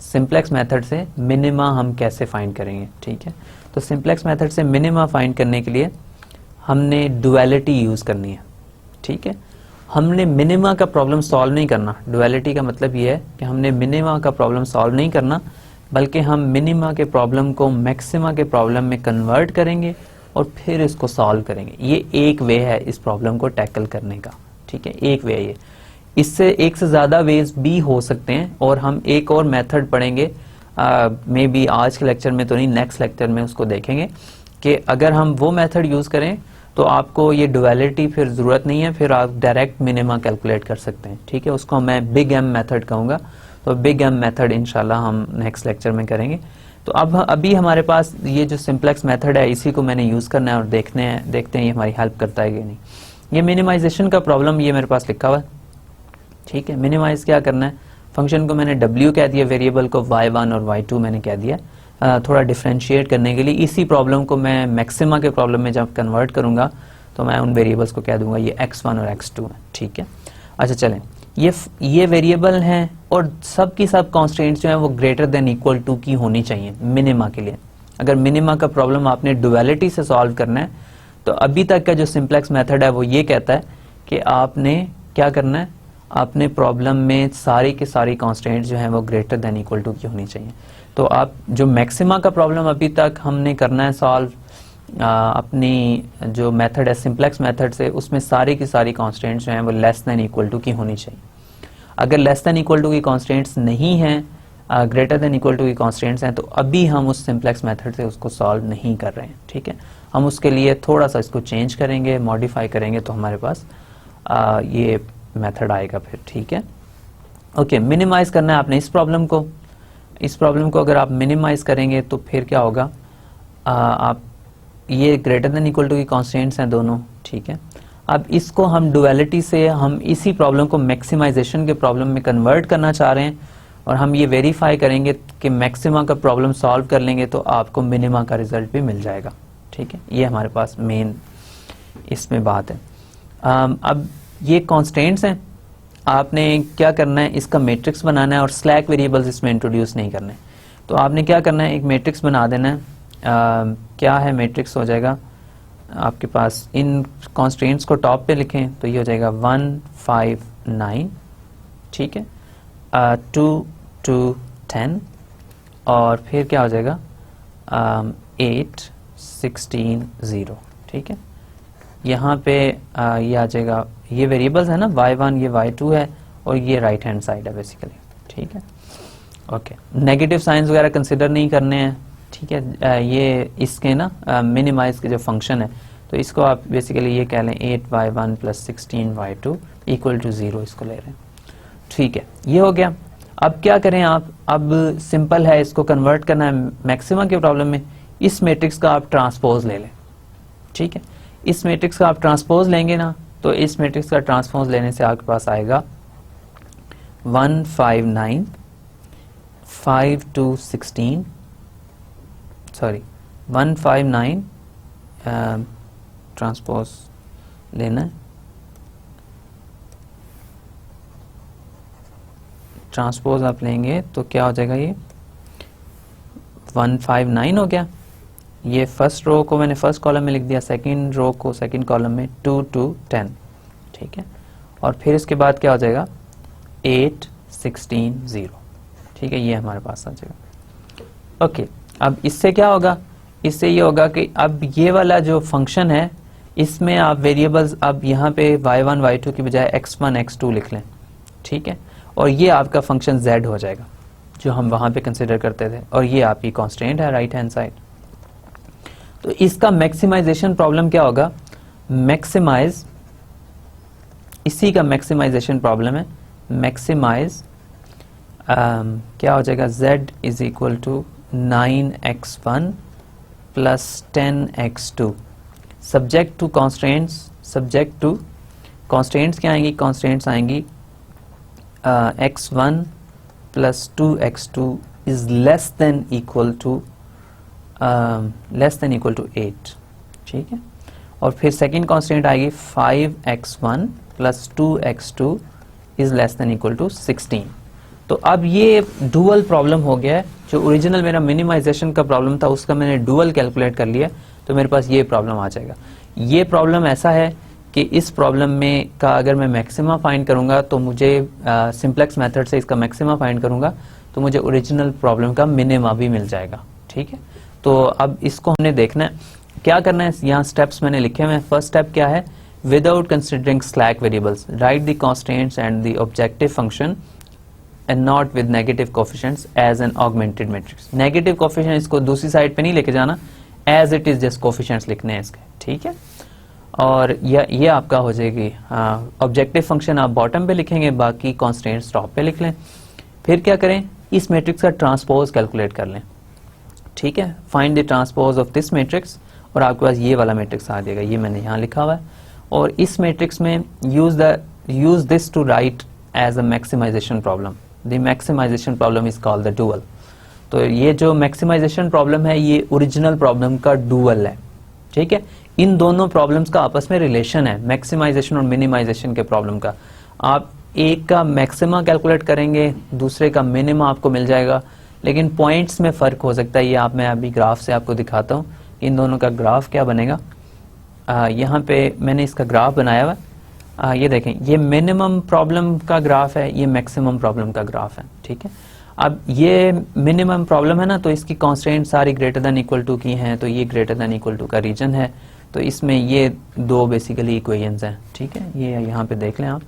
सिंप्लेक्स मेथड से मिनिमा हम कैसे फाइंड करेंगे, ठीक है। तो सिंप्लेक्स मेथड से मिनिमा फाइंड करने के लिए हमने डुअलिटी यूज़ करनी है, ठीक है। हमने मिनिमा का प्रॉब्लम सॉल्व नहीं करना। डुअलिटी का मतलब ये है कि हमने मिनिमा का प्रॉब्लम सॉल्व नहीं करना, बल्कि हम मिनिमा के प्रॉब्लम को मैक्सिमा के प्रॉब्लम में कन्वर्ट करेंगे और फिर इसको सॉल्व करेंगे। ये एक वे है इस प्रॉब्लम को टैकल करने का, ठीक है, एक वे है ये। इससे एक से ज़्यादा वेज भी हो सकते हैं, और हम एक और मेथड पढ़ेंगे, मे बी आज के लेक्चर में तो नहीं, नेक्स्ट लेक्चर में उसको देखेंगे कि अगर हम वो मेथड यूज़ करें तो आपको ये डुअलिटी फिर ज़रूरत नहीं है, फिर आप डायरेक्ट मिनिमा कैलकुलेट कर सकते हैं, ठीक है। उसको मैं बिग एम मेथड कहूँगा। तो बिग एम मेथड इंशाल्लाह हम नेक्स्ट लेक्चर में करेंगे। तो अब अभी हमारे पास ये जो सिंप्लेक्स मेथड है इसी को मैंने यूज़ करना है, और देखते हैं ये हमारी हेल्प करता है कि नहीं। ये मिनिमाइजेशन का प्रॉब्लम ये मेरे पास लिखा हुआ है, ठीक है। मिनिमाइज क्या करना है, फंक्शन को मैंने w कह दिया, वेरिएबल को y1 और y2 मैंने कह दिया। थोड़ा डिफरेंशिएट करने के लिए इसी प्रॉब्लम को मैं मैक्सिमा के प्रॉब्लम में जब कन्वर्ट करूंगा तो मैं उन वेरिएबल्स को कह दूंगा ये x1 और x2 है, ठीक है। अच्छा चलें, ये वेरिएबल हैं और सब की सब कॉन्स्टेंट्स जो हैं वो ग्रेटर देन इक्वल टू की होनी चाहिए मिनिमा के लिए। अगर मिनिमा का प्रॉब्लम आपने डुअलिटी से सॉल्व करना है तो अभी तक का जो सिंप्लेक्स मेथड है वो ये कहता है कि आपने क्या करना है, आपने प्रॉब्लम में सारी की सारी कॉन्स्टेंट्स जो हैं वो ग्रेटर देन इक्वल टू की होनी चाहिए। तो आप जो मैक्सिमा का प्रॉब्लम अभी तक हमने करना है सॉल्व अपनी जो मेथड है सिंप्लेक्स मेथड से, उसमें सारी की सारी कॉन्स्टेंट्स जो हैं वो लेस देन इक्वल टू की होनी चाहिए। अगर लेस देन इक्वल टू की कॉन्स्टेंट्स नहीं हैं, ग्रेटर देन इक्वल टू की कॉन्स्टेंट्स हैं, तो अभी हम उस सिंप्लेक्स मेथड से उसको सॉल्व नहीं कर रहे हैं, ठीक है। हम उसके लिए थोड़ा सा इसको चेंज करेंगे, मॉडिफाई करेंगे, तो हमारे पास ये मेथड आएगा फिर, ठीक है। ओके, मिनिमाइज करना है आपने इस प्रॉब्लम को अगर आप मिनिमाइज करेंगे तो फिर क्या होगा, आप ये ग्रेटर देन इक्वल टू की कॉन्स्टेंट्स हैं दोनों, ठीक है। अब इसको हम डुअलिटी से हम इसी प्रॉब्लम को मैक्सिमाइजेशन के प्रॉब्लम में कन्वर्ट करना चाह रहे हैं और हम ये वेरीफाई करेंगे कि मैक्सिमा का प्रॉब्लम सॉल्व कर लेंगे तो आपको मिनिमा का रिजल्ट भी मिल जाएगा, ठीक है। ये हमारे पास मेन इसमें बात है। अब ये कॉन्स्टेंट्स हैं, आपने क्या करना है, इसका मैट्रिक्स बनाना है और स्लैक वेरिएबल्स इसमें इंट्रोड्यूस नहीं करने। तो आपने क्या करना है, एक मैट्रिक्स बना देना है। क्या है मैट्रिक्स, हो जाएगा आपके पास, इन कॉन्स्टेंट्स को टॉप पे लिखें तो ये हो जाएगा 1 5 9, ठीक है, 2 2 10 और फिर क्या हो जाएगा 8 16 0, ठीक है। यहाँ पे ये आ जाएगा, ये वेरिएबल्स है ना, y1 ये y2 है और ये राइट हैंड साइड है बेसिकली, ठीक है। ओके, नेगेटिव साइंस वगैरह कंसिडर नहीं करने हैं, ठीक है। ये इसके ना मिनिमाइज के जो फंक्शन है तो इसको आप बेसिकली ये कह लें 8y1 + 16y2 = 0 इसको ले रहे हैं, ठीक है। ये हो गया। अब क्या करें आप, अब सिंपल है, इसको कन्वर्ट करना है मैक्सिमा के प्रॉब्लम में। इस मैट्रिक्स का आप ट्रांसपोज ले लें, ठीक है। इस मैट्रिक्स का आप ट्रांसपोज लेंगे ना, तो इस मैट्रिक्स का ट्रांसपोज लेने से आपके पास आएगा 1 5 9 5 2 16, सॉरी 1 5 9 ट्रांसपोज लेना है, ट्रांसपोज आप लेंगे तो क्या हो जाएगा, ये 1 5 9 हो गया। ये फर्स्ट रो को मैंने फर्स्ट कॉलम में लिख दिया, सेकंड रो को सेकंड कॉलम में 2 2 10, ठीक है। और फिर इसके बाद क्या हो जाएगा 8 16 0, ठीक है। ये हमारे पास आ जाएगा। ओके, अब इससे क्या होगा, इससे ये होगा कि अब ये वाला जो फंक्शन है इसमें आप वेरिएबल्स अब यहाँ पे y1 y2 की बजाय x1 x2 लिख लें, ठीक है। और ये आपका फंक्शन z हो जाएगा जो हम वहां पे कंसिडर करते थे, और ये आपकी कांस्टेंट है राइट हैंड साइड। तो इसका मैक्सिमाइजेशन प्रॉब्लम क्या होगा, मैक्सिमाइज, इसी का मैक्सिमाइजेशन प्रॉब्लम है, मैक्सिमाइज क्या हो जाएगा, z = 9x1 + 10x2 subject to constants, subject to constants क्या आएंगी, कॉन्स्टेंट्स आएंगी x1 + 2x2 is less than equal to 8, ठीक है। और फिर सेकेंड कॉन्स्टेंट आएगी 5x1 + 2x2 is less than equal to 16। तो अब ये डुअल प्रॉब्लम हो गया है, जो ओरिजिनल मेरा मिनिमाइजेशन का प्रॉब्लम था उसका मैंने डुअल कैलकुलेट कर लिया, तो मेरे पास ये प्रॉब्लम आ जाएगा। ये प्रॉब्लम ऐसा है कि इस प्रॉब्लम में का अगर मैं मैक्सिमा फाइंड करूंगा तो मुझे सिंप्लेक्स मेथड से इसका मैक्सिमा फाइंड करूंगा तो मुझे ओरिजिनल प्रॉब्लम का मिनिमा भी मिल जाएगा, ठीक है। तो अब इसको हमने देखना है, क्या करना है, यहाँ स्टेप्स मैंने लिखे हुए हैं। फर्स्ट स्टेप क्या है, without considering slack variables right the constants and the objective function and not with negative coefficients as an augmented matrix। negative coefficient इसको दूसरी साइड पे नहीं लेके जाना, as it is just coefficients लिखने हैं इसके, ठीक है। और ये आपका हो जाएगी ऑब्जेक्टिव फंक्शन आप बॉटम पे लिखेंगे, बाकी कॉन्स्टेंट्स टॉप पे लिख लें। फिर क्या करें, इस मैट्रिक्स का ट्रांसपोज कैलकुलेट कर लें, ठीक है। Find the transpose of this matrix, और आपके पास ये वाला मैट्रिक्स आ जाएगा, ये मैंने यहाँ लिखा हुआ है। और इस मैट्रिक्स में use this to write as a maximization problem. The maximization problem is called the dual। तो ये जो मैक्सिमाइजेशन प्रॉब्लम है ये ओरिजिनल प्रॉब्लम का डुअल है, ठीक है। इन दोनों प्रॉब्लम्स का आपस में रिलेशन है, मैक्सिमाइजेशन और मिनिमाइजेशन के प्रॉब्लम का। आप एक का मैक्सिमा कैलकुलेट करेंगे, दूसरे का मिनिमा आपको मिल जाएगा, लेकिन पॉइंट्स में फर्क हो सकता है। ये मैं अभी ग्राफ से आपको दिखाता हूँ, इन दोनों का ग्राफ क्या बनेगा। यहाँ पे मैंने इसका ग्राफ बनाया हुआ, ये देखें, ये मिनिमम प्रॉब्लम का ग्राफ है, ये मैक्सिमम प्रॉब्लम का ग्राफ है, ठीक है। अब ये मिनिमम प्रॉब्लम है ना, तो इसकी कॉन्स्टेंट सारी ग्रेटर देन इक्वल टू की हैं, तो ये ग्रेटर देन इक्वल टू का रीजन है। तो इसमें ये दो बेसिकली इक्वेशंस हैं, ठीक है। ये यहाँ पे देख लें आप,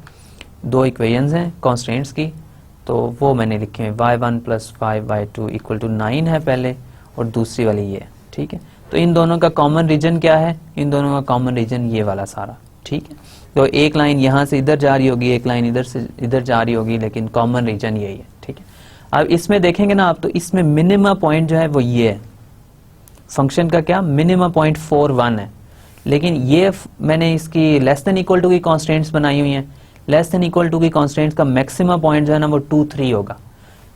दो इक्वेशंस हैं कॉन्स्टेंट्स की, तो वो मैंने लिखे हैं y1 + 5y2 = 9 है पहले, और दूसरी वाली ये, ठीक है। तो इन दोनों का कॉमन रीजन क्या है, इन दोनों का कॉमन रीजन ये वाला सारा, ठीक है। तो एक लाइन यहाँ से इधर जा रही होगी, एक लाइन इधर से इधर जा रही होगी, लेकिन कॉमन रीजन यही है, ठीक है। अब इसमें देखेंगे ना आप, तो इसमें मिनिमम पॉइंट जो है वो ये है, फंक्शन का क्या मिनिमम पॉइंट 41 है, लेकिन ये मैंने इसकी लेस देन इक्वल टू की कॉन्स्टेंट्स बनाई हुई हैं। लेस देन इक्वल टू की कॉन्स्टेंट्स का मैक्सिमम पॉइंट जो है ना वो 2, 3 होगा।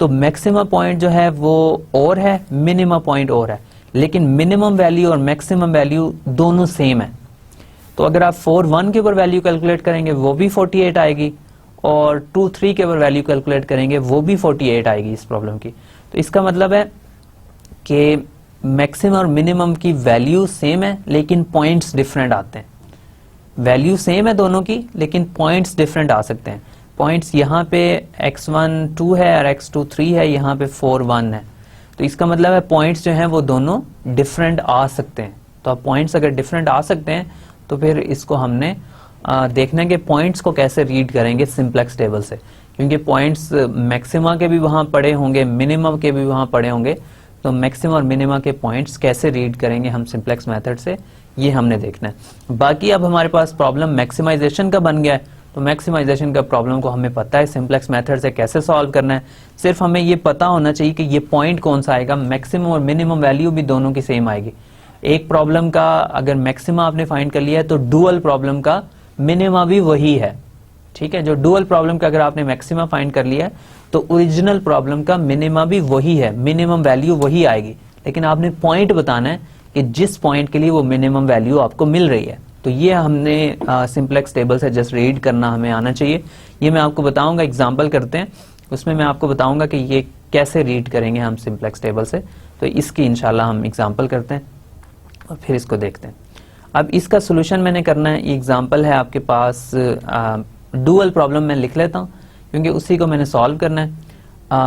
तो मैक्सिमम पॉइंट जो है वो और है, मिनिमम पॉइंट और है, लेकिन मिनिमम वैल्यू और मैक्सिमम वैल्यू दोनों सेम है। तो अगर आप 4, 1 के ऊपर वैल्यू कैलकुलेट करेंगे वो भी 48 आएगी, और 2, 3 के ऊपर वैल्यू कैलकुलेट करेंगे वो भी 48 आएगी इस प्रॉब्लम की। तो इसका मतलब है कि मैक्सिमम और मिनिमम की वैल्यू सेम है, लेकिन पॉइंट्स डिफरेंट आते हैं। वैल्यू सेम है दोनों की, लेकिन पॉइंट्स डिफरेंट आ सकते हैं। पॉइंट्स यहाँ पे x1 2 है और x2 3 है, यहाँ पे 4 1 है। तो इसका मतलब है पॉइंट्स जो हैं वो दोनों डिफरेंट आ सकते हैं। तो अब पॉइंट्स अगर डिफरेंट आ सकते हैं तो फिर इसको हमने देखना है कि पॉइंट्स को कैसे रीड करेंगे सिंप्लेक्स टेबल से, क्योंकि पॉइंट्स मैक्सिमा के भी वहां पड़े होंगे, मिनिमम के भी वहां पड़े होंगे। तो मैक्सिमम और मिनिमा के पॉइंट्स कैसे रीड करेंगे हम सिंप्लेक्स मेथड से, ये हमने देखना है। बाकी अब हमारे पास प्रॉब्लम मैक्सिमाइजेशन का बन गया है, तो मैक्सिमाइजेशन का प्रॉब्लम को हमें पता है सिंप्लेक्स मेथड से कैसे सॉल्व करना है। सिर्फ हमें ये पता होना चाहिए कि ये पॉइंट कौन सा आएगा, मैक्सिमम और मिनिमम वैल्यू भी दोनों की सेम आएगी। एक प्रॉब्लम का अगर मैक्सिमा आपने फाइंड कर लिया है तो डुअल प्रॉब्लम का मिनिमा भी वही है, ठीक है। जो डुअल प्रॉब्लम का अगर आपने मैक्सिमा फाइंड कर लिया है तो ओरिजिनल प्रॉब्लम का मिनिमा भी वही है, मिनिमम वैल्यू वही आएगी, लेकिन आपने पॉइंट बताना है कि जिस पॉइंट के लिए वो मिनिमम वैल्यू आपको मिल रही है। तो ये हमने सिंप्लेक्स टेबल से जस्ट रीड करना हमें आना चाहिए। ये मैं आपको बताऊंगा, एग्जांपल करते हैं, उसमें मैं आपको बताऊंगा कि ये कैसे रीड करेंगे हम सिंप्लेक्स टेबल से। तो इसकी इंशाल्लाह हम एग्जांपल करते हैं और फिर इसको देखते हैं। अब इसका सोल्यूशन मैंने करना है, ये एग्जांपल है आपके पास, डुअल प्रॉब्लम मैं लिख लेता हूँ क्योंकि उसी को मैंने सॉल्व करना है।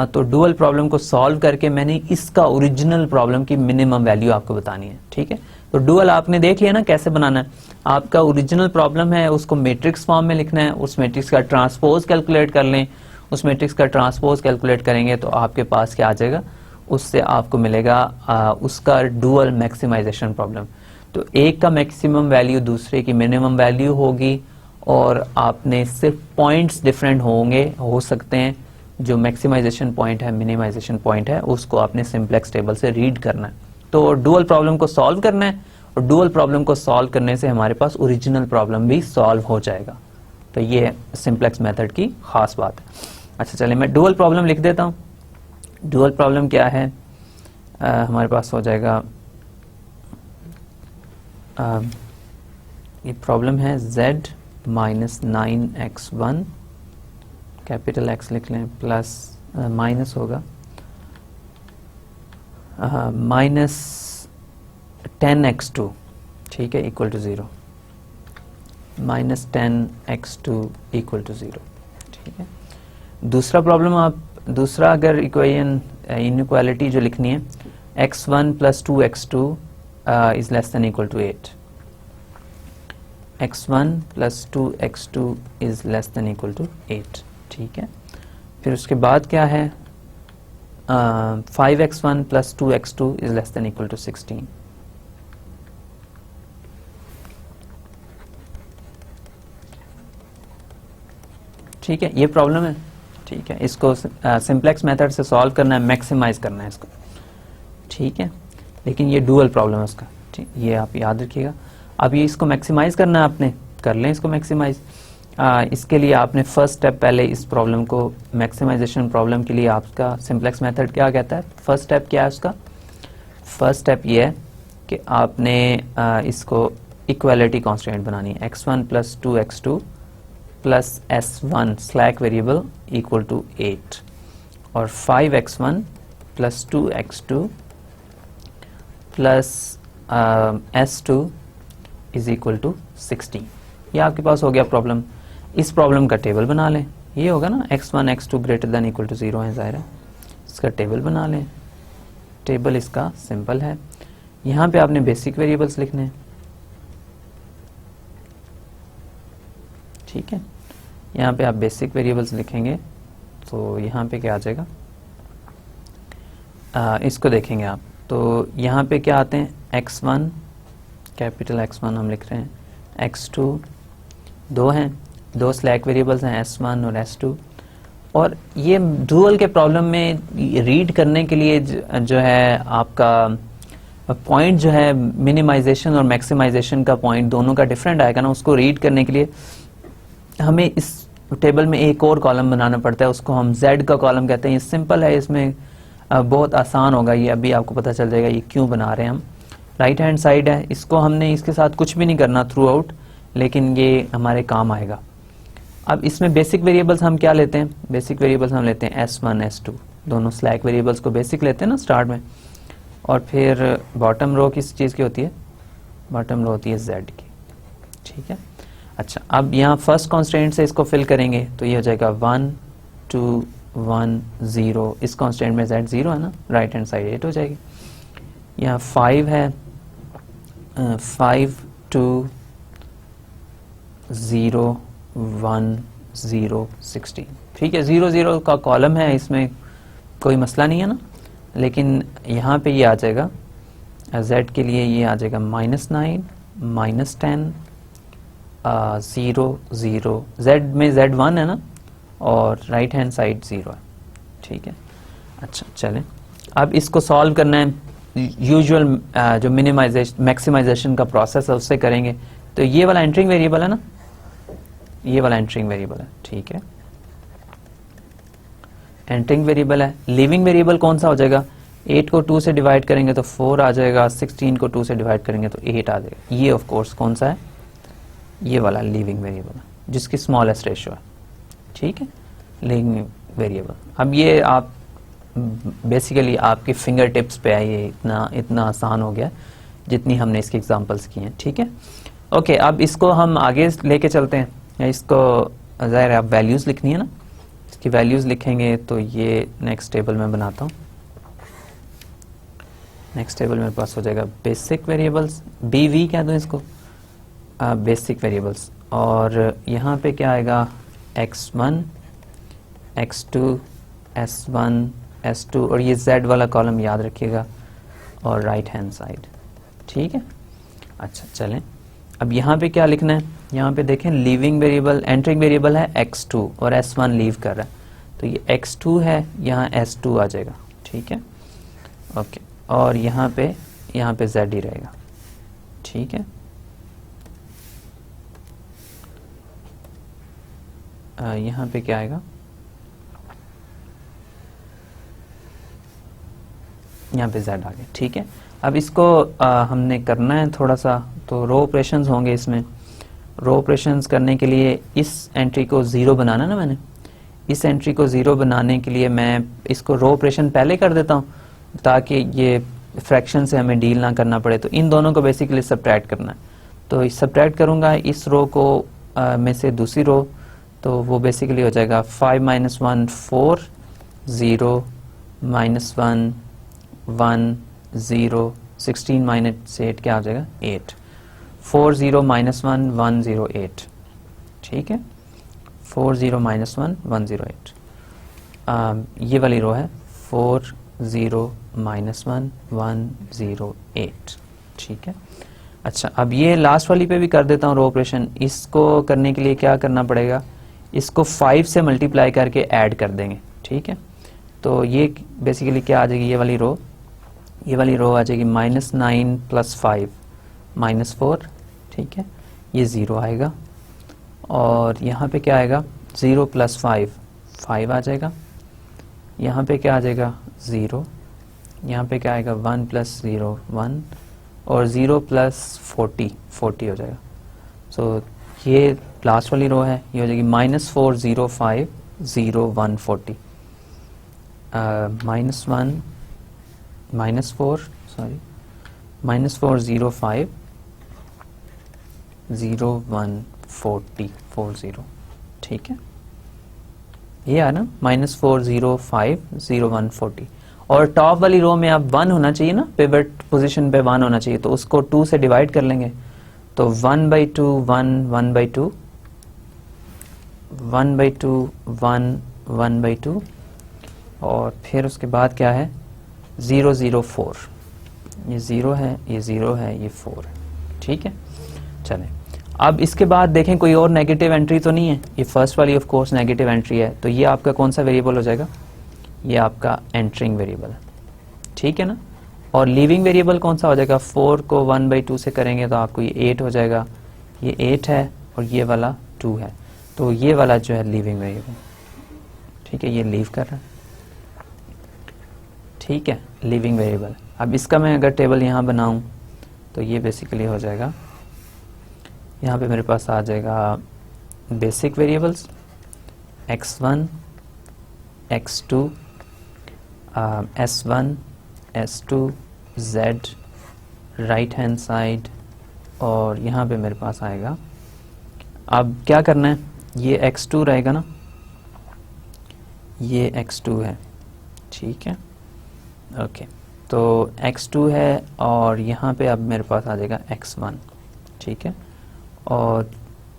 तो डुअल प्रॉब्लम को सॉल्व करके मैंने इसका ओरिजिनल प्रॉब्लम की मिनिमम वैल्यू आपको बतानी है, ठीक है। तो डुअल आपने देख लिया ना कैसे बनाना है। आपका ओरिजिनल प्रॉब्लम है उसको मैट्रिक्स फॉर्म में लिखना है, उस मैट्रिक्स का ट्रांसपोज कैलकुलेट कर लें। उस मैट्रिक्स का ट्रांसपोज कैलकुलेट करेंगे तो आपके पास क्या आ जाएगा, उससे आपको मिलेगा उसका डुअल मैक्सिमाइजेशन प्रॉब्लम। तो एक का मैक्सिमम वैल्यू दूसरे की मिनिमम वैल्यू होगी, और आपने सिर्फ पॉइंट्स डिफरेंट हो सकते हैं। जो मैक्सिमाइजेशन पॉइंट है, मिनिमाइजेशन पॉइंट है, उसको आपने सिंप्लेक्स टेबल से रीड करना है। तो डुअल प्रॉब्लम को सॉल्व करना है, और डुअल प्रॉब्लम को सॉल्व करने से हमारे पास ओरिजिनल प्रॉब्लम भी सॉल्व हो जाएगा। तो ये सिंप्लेक्स मेथड की खास बात है। अच्छा चलिए मैं डुअल प्रॉब्लम लिख देता हूँ। डुअल प्रॉब्लम क्या है, हमारे पास हो जाएगा, ये प्रॉब्लम है z - 9x1, कैपिटल X लिख लें, प्लस माइनस होगा -10x2, ठीक है, equal to 0, -10x2 equal to 0, ठीक है। दूसरा प्रॉब्लम दूसरा अगर इक्वेशन इनइक्वालिटी जो लिखनी है, x1 + 2x2 is less than equal to 8, x1 + 2x2 is less than equal to 8, ठीक है। फिर उसके बाद क्या है, 5x1 + 2x2 is less than equal to 16, ठीक है। ये प्रॉब्लम है, ठीक है। इसको सिंप्लेक्स मेथड से सॉल्व करना है, मैक्सिमाइज करना है इसको, ठीक है। लेकिन ये डुअल प्रॉब्लम है उसका, ठीक, ये आप याद रखिएगा। अब ये इसको मैक्सिमाइज करना है आपने, कर लें इसको मैक्सिमाइज। इसके लिए आपने फर्स्ट स्टेप पहले इस प्रॉब्लम को मैक्सिमाइजेशन प्रॉब्लम के लिए आपका सिंपलेक्स मेथड क्या कहता है, फर्स्ट स्टेप क्या है उसका, फर्स्ट स्टेप ये है कि आपने इसको इक्वालिटी कांस्टेंट बनानी है, x1 plus 2x2 plus s1 slack variable equal to 8 और 5x1 plus 2x2 plus s2 is equal to 16। ये आपके पास हो गया प्रॉब्लम। इस प्रॉब्लम का टेबल बना लें, ये होगा ना x1 x2 greater than equal to 0 है, ज़ाहिर है इसका टेबल बना लें। टेबल इसका सिंपल है, यहाँ पे आपने बेसिक वेरिएबल्स लिखने हैं, ठीक है, यहाँ पे आप बेसिक वेरिएबल्स लिखेंगे तो यहाँ पे क्या आ जाएगा, इसको देखेंगे आप तो यहाँ पे क्या आते हैं, x1 कैपिटल x1 हम लिख रहे हैं, x2 दो हैं, दो स्लैक वेरिएबल्स हैं s1 और s2। और ये डुअल के प्रॉब्लम में रीड करने के लिए जो है आपका पॉइंट जो है मिनिमाइजेशन और मैक्सिमाइजेशन का पॉइंट दोनों का डिफरेंट आएगा ना, उसको रीड करने के लिए हमें इस टेबल में एक और कॉलम बनाना पड़ता है, उसको हम z का कॉलम कहते हैं। ये सिंपल है, इसमें बहुत आसान होगा, ये अभी आपको पता चल जाएगा ये क्यों बना रहे हैं हम। राइट हैंड साइड है, इसको हमने इसके साथ कुछ भी नहीं करना थ्रू आउट, लेकिन ये हमारे काम आएगा। अब इसमें बेसिक वेरिएबल्स हम क्या लेते हैं, बेसिक वेरिएबल्स हम लेते हैं s1 s2, दोनों स्लैक वेरिएबल्स को बेसिक लेते हैं ना स्टार्ट में, और फिर बॉटम रो किस चीज़ की होती है, बॉटम रो होती है z की, ठीक है। अच्छा, अब यहाँ फर्स्ट कॉन्स्टेंट से इसको फिल करेंगे तो ये हो जाएगा 1 2 1 0, इस कॉन्स्टेंट में z 0 है ना, राइट हैंड साइड 8 हो जाएगी। यहाँ 5 है, 5 2 0 1 0 16, ठीक है, 0 0 का कॉलम है, इसमें कोई मसला नहीं है ना। लेकिन यहाँ पे ये आ जाएगा z के लिए, ये आ जाएगा -9 -10 0 0, z में z1 है ना और राइट हैंड साइड 0 है, ठीक है। अच्छा चलें, अब इसको सॉल्व करना है, यूजुअल जो मिनिमाइजेशन मैक्सिमाइजेशन का प्रोसेस है उससे करेंगे। तो ये वाला एंटरिंग वेरिएबल है ना, ये वाला एंटरिंग वेरिएबल है, ठीक है, एंटरिंग वेरिएबल है। लीविंग वेरिएबल कौन सा हो जाएगा, 8 को 2 से डिवाइड करेंगे तो 4 आ जाएगा, 16 को 2 से डिवाइड करेंगे तो 8 आ जाएगा। ये ऑफ कोर्स कौन सा है, ये वाला लीविंग वेरिएबल है जिसकी स्मॉलेस्ट रेशियो है, ठीक है, लीविंग वेरिएबल। अब ये आप बेसिकली आपके फिंगर टिप्स पे है, ये इतना आसान हो गया जितनी हमने इसकी एग्जांपल्स की हैं, ठीक है। ओके, अब इसको हम आगे लेके चलते हैं, इसको ज़ाहिर है आप वैल्यूज़ लिखनी है ना, इसकी वैल्यूज़ लिखेंगे तो ये नेक्स्ट टेबल में बनाता हूँ। नेक्स्ट टेबल मेरे पास हो जाएगा बेसिक वेरिएबल्स, BV कह दो इसको, बेसिक वेरिएबल्स, और यहाँ पे क्या आएगा x1 x2 s1 s2, और ये z वाला कॉलम याद रखिएगा, और राइट हैंड साइड, ठीक है। अच्छा चलें, अब यहाँ पे क्या लिखना है, यहाँ पे देखें लीविंग वेरिएबल, एंटरिंग वेरिएबल है x2 और s1 लीव कर रहा है, तो ये x2 है, यहाँ s2 आ जाएगा, ठीक है, ओके, और यहाँ पे z ही रहेगा, ठीक है। यहाँ पे क्या आएगा, यहाँ पे z आ गया, ठीक है। अब इसको हमने करना है थोड़ा सा, तो रो ऑपरेशंस होंगे इसमें। रो ऑपरेशंस करने के लिए इस एंट्री को 0 बनाना ना, मैंने इस एंट्री को 0 बनाने के लिए मैं इसको रो ऑपरेशन पहले कर देता हूँ ताकि ये फ्रैक्शन से हमें डील ना करना पड़े। तो इन दोनों को बेसिकली सब्ट्रैक्ट करना है, तो सब्ट्रैक्ट करूँगा इस रो को में से दूसरी रो, तो वो बेसिकली हो जाएगा 5 - 1 4 0 -1 1 0 16 - 8 क्या हो जाएगा 8, 4 0 -1 1 0 8, ठीक है, 4 0 - 1 1 0 8, ये वाली रो है 4 0 - 1 1 0 8, ठीक है। अच्छा, अब ये लास्ट वाली पे भी कर देता हूँ रो ऑपरेशन। इसको करने के लिए क्या करना पड़ेगा, इसको 5 से मल्टीप्लाई करके ऐड कर देंगे, ठीक है। तो ये बेसिकली क्या आ जाएगी, ये वाली रो आ जाएगी -9 + 5 -4, ठीक है, ये 0 आएगा, और यहाँ पे क्या आएगा 0 प्लस 5 आ जाएगा, यहाँ पे क्या आ जाएगा 0, यहाँ पे क्या आएगा 1 प्लस 0 1 और 0 प्लस 40 हो जाएगा। सो ये लास्ट वाली रो है, ये हो जाएगी -4 0 5 0 1 40 -4 0 5 0 1 40 ठीक है, ये है ना -4 0 5 0 1 40। और टॉप वाली रो में अब 1 होना चाहिए ना, पिवट पोजीशन पे 1 होना चाहिए, तो उसको 2 से डिवाइड कर लेंगे, तो 1/2 1 1/2 1/2 1 1/2 और फिर उसके बाद क्या है 0 0 4, ये 0 है, ये 0 है, ये 4 है, ठीक है। चलें अब इसके बाद देखें कोई और नेगेटिव एंट्री तो नहीं है, ये फर्स्ट वाली ऑफ कोर्स नेगेटिव एंट्री है, तो ये आपका कौन सा वेरिएबल हो जाएगा, ये आपका एंटरिंग वेरिएबल है, ठीक है ना। और लीविंग वेरिएबल कौन सा हो जाएगा, 4 को 1/2 से करेंगे तो आपको ये 8 हो जाएगा, ये 8 है और ये वाला 2 है, तो ये वाला जो है लीविंग वेरिएबल, ठीक है, ये लीव कर रहा है, ठीक है, लीविंग वेरिएबल। अब इसका मैं अगर टेबल यहाँ बनाऊं तो ये बेसिकली हो जाएगा, यहाँ पे मेरे पास आ जाएगा basic variables x1 x2 s1 s2 z right hand side, और यहाँ पे मेरे पास आएगा, अब क्या करना है, ये x2 रहेगा ना, ये x2 है, ठीक है, ओके, तो x2 है और यहाँ पे अब मेरे पास आ जाएगा x1, ठीक है, और